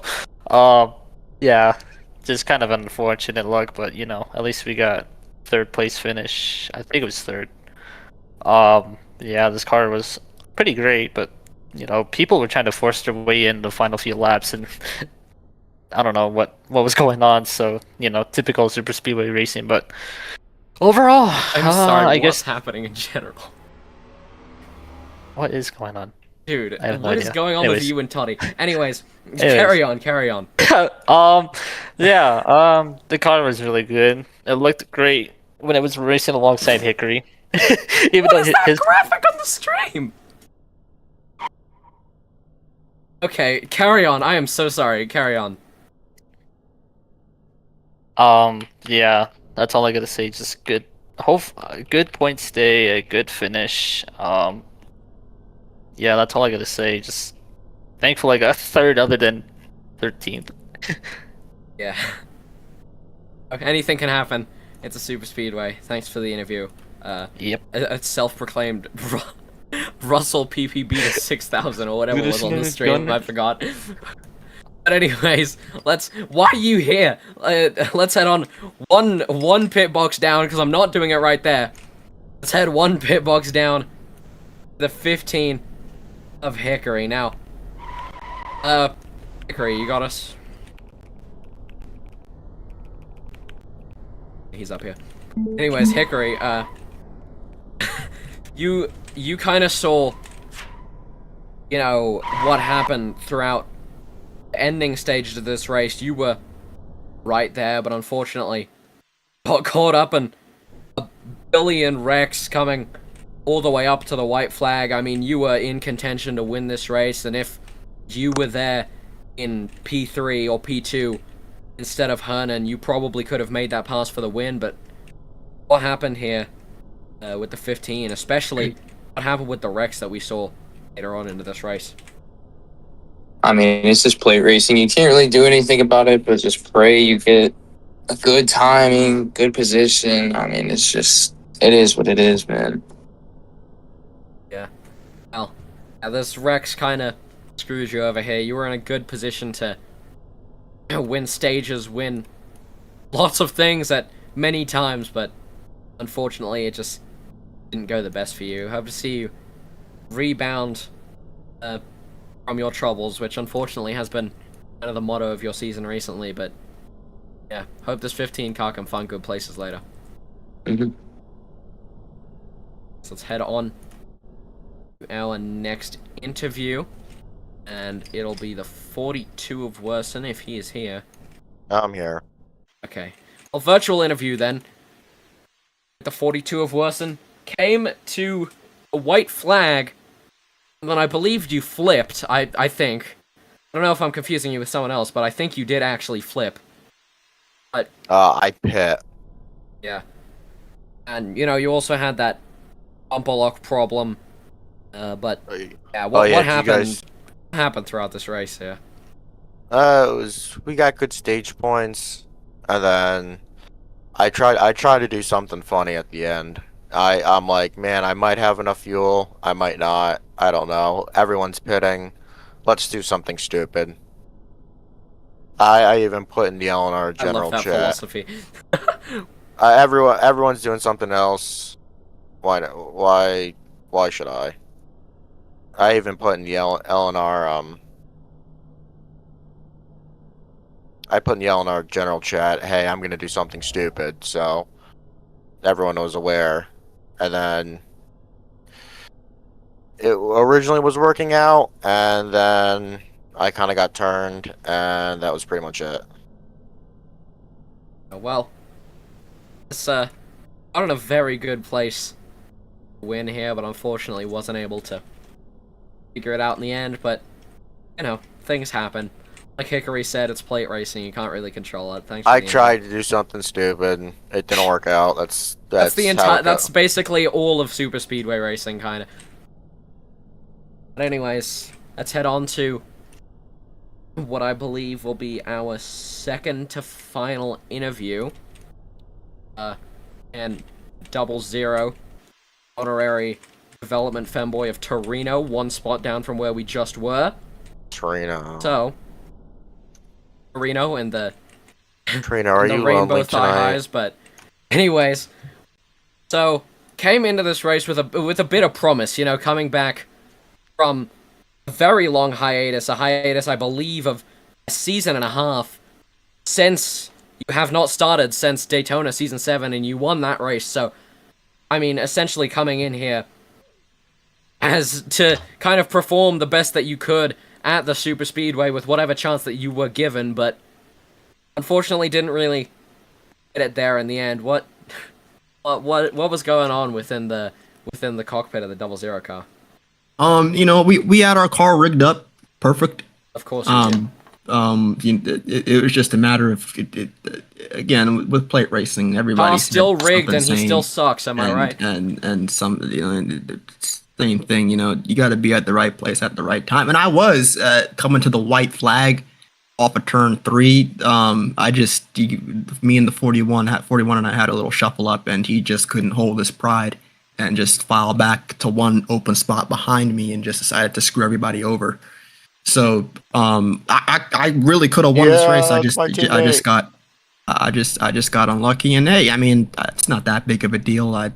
yeah, just kind of unfortunate luck, but at least we got 3rd place finish. I think it was 3rd. Yeah, this car was pretty great, but people were trying to force their way in the final few laps, and I don't know what was going on. So typical super speedway racing. But overall, I'm sorry. I what's guess happening in general? What is going on, dude? no What is idea. going on Anyways. with you and Toddy? Anyways, carry on. Yeah, the car was really good. It looked great when it was racing alongside Hickory. Even What though is that his graphic on the stream? Okay, carry on. I am so sorry. Carry on. Yeah, that's all I gotta say. Just good, good point stay, a good finish. Yeah, that's all I gotta say. Just thankful I got 3rd, other than 13th. Yeah. Okay, anything can happen. It's a super speedway. Thanks for the interview. Yep. A self-proclaimed Russell PPB to 6,000 or whatever was on the stream. I forgot. But anyways, why are you here? Let's head on one pit box down, because I'm not doing it right there. Let's head one pit box down. The 15 of Hickory. Now, Hickory, you got us? He's up here. Anyways, Hickory, you kind of saw, what happened throughout the ending stages of this race. You were right there, but unfortunately got caught up in a billion wrecks coming all the way up to the white flag. I mean, you were in contention to win this race, and if you were there in P3 or P2 instead of Hernan, you probably could have made that pass for the win. But what happened here with the 15, especially what happened with the wrecks that we saw later on into this race? I mean, it's just plate racing. You can't really do anything about it, but just pray you get a good timing, good position. I mean, it's just, it is what it is, man. Yeah. Well, this Rex kind of screws you over here. You were in a good position to win stages, win lots of things at many times, but unfortunately it just didn't go the best for you. Hope to see you rebound from your troubles, which unfortunately has been kind of the motto of your season recently, but yeah, hope this 15 car can find good places later. Mm-hmm. So let's head on to our next interview, and it'll be the 42 of Worsen if he is here. I'm here. Okay. Well, virtual interview then. The 42 of Worsen came to a white flag, and then I believed you flipped, I think. I don't know if I'm confusing you with someone else, but I think you did actually flip. But I pit. yeah. And, you know, you also had that bumper lock problem, but yeah, what happened? What happened throughout this race here? We got good stage points, and then I tried to do something funny at the end. I'm like, man, I might have enough fuel, I might not, I don't know. Everyone's pitting. Let's do something stupid. I even put in the LNR general I love that chat. philosophy. Everyone's doing something else. Why should I? I even put in the LNR I put in the LNR general chat, hey, I'm gonna do something stupid, so everyone was aware. And then it originally was working out, and then I kind of got turned, and that was pretty much it. Well, it's not in a very good place to win here, but unfortunately wasn't able to figure it out in the end. But you know, things happen. Like Hickory said, it's plate racing. You can't really control it. Thanks. I tried to do something stupid. It didn't work out. That's the entire. That's basically all of super speedway racing, kind of. But anyways, let's head on to what I believe will be our second to final interview. And 00, honorary development femboy of Torino, one spot down from where we just were. Torino. So, Torino and the Torino, are you rainbow lonely thigh tonight? highs, but anyways, so came into this race with a bit of promise, you know, coming back from a very long hiatus, a hiatus I believe of a season and a half, since you have not started since Daytona Season 7, and you won that race. So, I mean, essentially coming in here as to kind of perform the best that you could at the super speedway with whatever chance that you were given, but unfortunately didn't really get it there in the end. What was going on within the cockpit of the 00 car? You know, we had our car rigged up perfect. Of course you did. It was just a matter of again with plate racing, everybody Car's still rigged and he still sucks. Am I right? And some, you know, same thing. You know, you got to be at the right place at the right time. And I was coming to the white flag off of turn 3. Me and the 41 and I had a little shuffle up, and he just couldn't hold his pride and just file back to one open spot behind me and just decided to screw everybody over. So I really could have won this race. I just got unlucky. And hey, I mean, it's not that big of a deal. I'd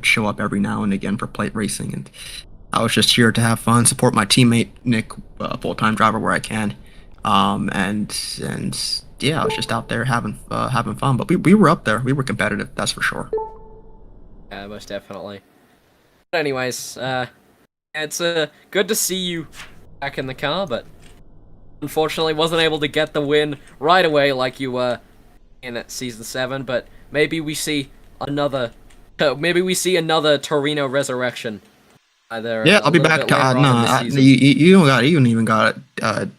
show up every now and again for plate racing, and I was just here to have fun, support my teammate Nick, full-time driver where I can, and yeah, I was just out there having fun. But we were up there. We were competitive, that's for sure. Yeah, most definitely. But anyways, it's good to see you back in the car, but unfortunately wasn't able to get the win right away like you were in Season 7, but maybe we see another Torino resurrection. I'll be back. You don't even got to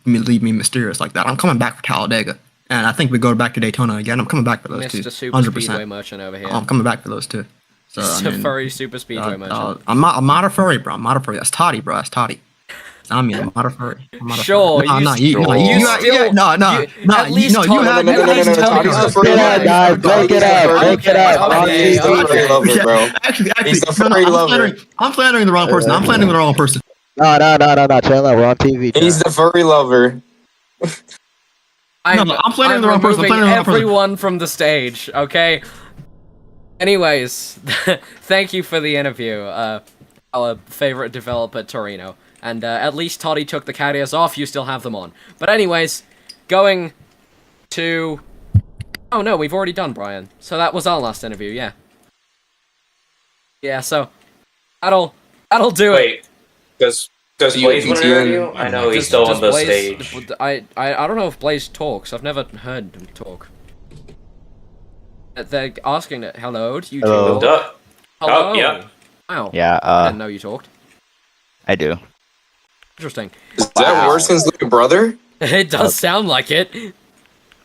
leave me mysterious like that. I'm coming back for Talladega, and I think we go back to Daytona again. I'm coming back for those two. Mr. Super Speedway merchant over here. I'm coming back for those two. So Mr. Furry Super Speedway merchant. I'm not a furry, bro. I'm not a furry. That's Toddy, bro. That's Toddy. I mean, I'm not a furry. I'm not a Sure, furry. No, you no, you, no, you you, still- no, no, you- no, at you, least no, you Tony- had, at you least had, Tony's no, a furry Break it lover. up, guys. Break it up. Break it up. Okay, Wrong okay, TV. He's the furry lover, bro. Actually, He's the no, furry I'm lover. flattering the wrong person. I'm flattering the wrong person. No. Chill out. We're on TV. He's Chat. the furry lover. No, I'm flattering the wrong person. I'm removing flattering the wrong person. everyone from the stage, okay? Anyways, thank you for the interview, our favorite developer, Torino. And at least Toddy took the carriers off, you still have them on. But anyways, going to... Oh no, we've already done Brian. So that was our last interview, yeah. Yeah, so that'll do it. Wait, does Blaze want an interview? I know he's still on the Blaze, stage. I don't know if Blaze talks. I've never heard him talk. They're asking it. Hello, do you Hello. talk? Hello. Oh, yeah. Wow. Yeah, I didn't know you talked. I do. Interesting. Is that Warson's little brother? It does sound like it.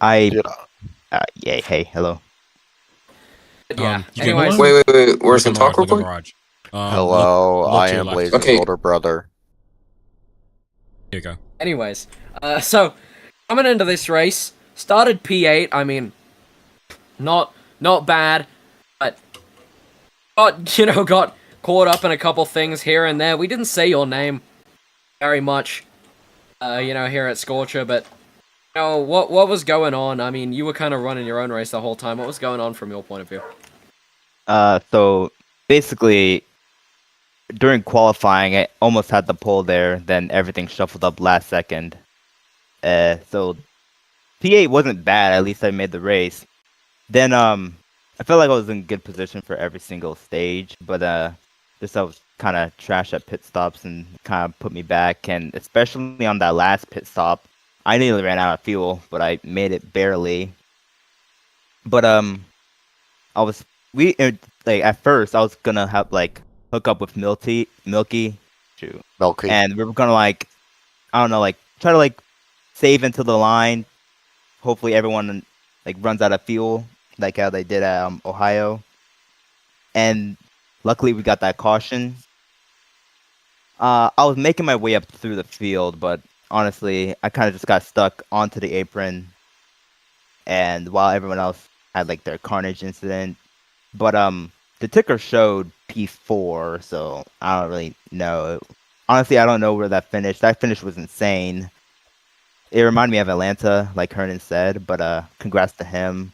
Yeah, hey, hello. But yeah. you can Anyways, Wait. Warson, Look talk in real the quick. garage. Hello, look I to your am left. Blaze's Okay. older brother. Here you go. anyways, so coming into this race, started P8. I mean, not bad, but got caught up in a couple things here and there. We didn't say your name very much, here at Scorcher, but what was going on? I mean, you were kind of running your own race the whole time. What was going on from your point of view? So basically, during qualifying, I almost had the pole there. Then everything shuffled up last second. So P8 wasn't bad. At least I made the race. Then I felt like I was in good position for every single stage, but just I was kind of trash at pit stops and kind of put me back. And especially on that last pit stop, I nearly ran out of fuel, but I made it barely. But at first I was gonna have hook up with Milky, and we were gonna try to save into the line. Hopefully everyone runs out of fuel like how they did at Ohio. And luckily we got that caution. I was making my way up through the field, but honestly I kind of just got stuck onto the apron, and while everyone else had their carnage incident. But the ticker showed P4, so I don't really know. Honestly, I don't know where that finished. That finish was insane. It reminded me of Atlanta, like Hernan said, but congrats to him.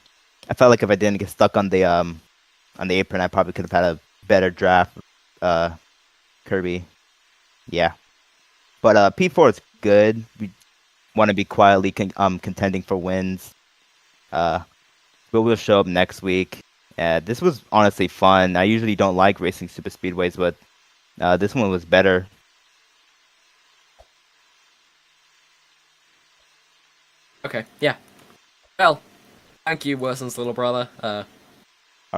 I felt like if I didn't get stuck on the apron, I probably could have had a better draft. Kirby. Yeah. But P4 is good. We want to be quietly contending for wins. But we'll show up next week. This was honestly fun. I usually don't like racing super speedways, but this one was better. Okay, yeah. Well, thank you, Worson's little brother. All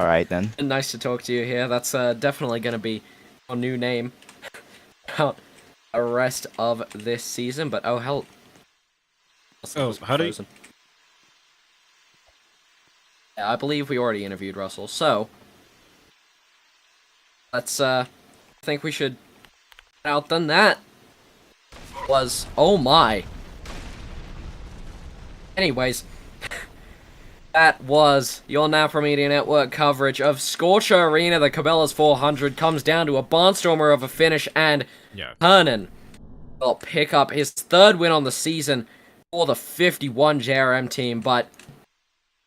right then. Nice to talk to you here. That's definitely gonna be our new name out the rest of this season. But oh hell. How do you? Yeah, I believe we already interviewed Russell. So let's I think we should out then. That was oh my. Anyways, that was your NAPRA Media Network coverage of Scorcher Arena. The Cabela's 400 comes down to a barnstormer of a finish, and Hernan will pick up his third win on the season for the 51 JRM team. But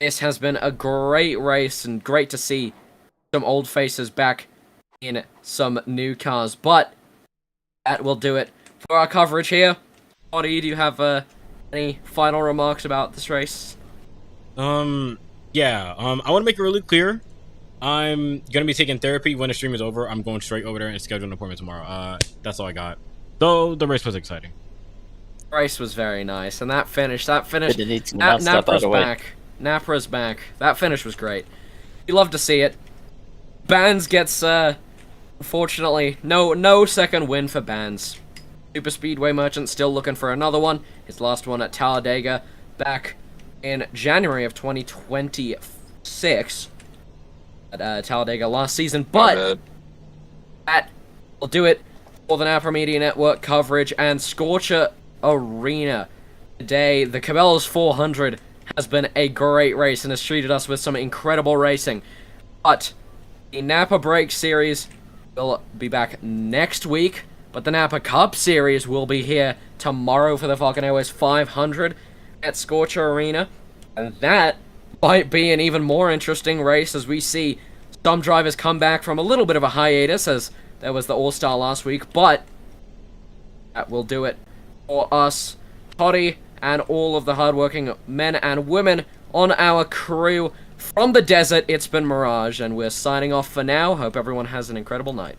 this has been a great race, and great to see some old faces back in some new cars. But that will do it for our coverage here. Audie, do you have any final remarks about this race? I want to make it really clear. I'm gonna be taking therapy when the stream is over. I'm going straight over there and schedule an appointment tomorrow. That's all I got. Though the race was exciting. The race was very nice, and that finish. NAPRA's back. NAPRA's back. That finish was great. You love to see it. Bands gets unfortunately no second win for Bands. Super Speedway Merchant still looking for another one. His last one at Talladega back in January of 2026 at Talladega last season. But that will do it for the NAPRA Media Network coverage and Scorcher Arena. Today, the Cabela'S 400 has been a great race and has treated us with some incredible racing. But the NAPRA Break Series will be back next week, but the NAPRA Cup Series will be here tomorrow for the Falcon Airways 500 at Scorcher Arena. And that might be an even more interesting race as we see some drivers come back from a little bit of a hiatus, as there was the All-Star last week, but that will do it for us, Toddy, and all of the hardworking men and women on our crew. From the desert, it's been Mirage, and we're signing off for now. Hope everyone has an incredible night.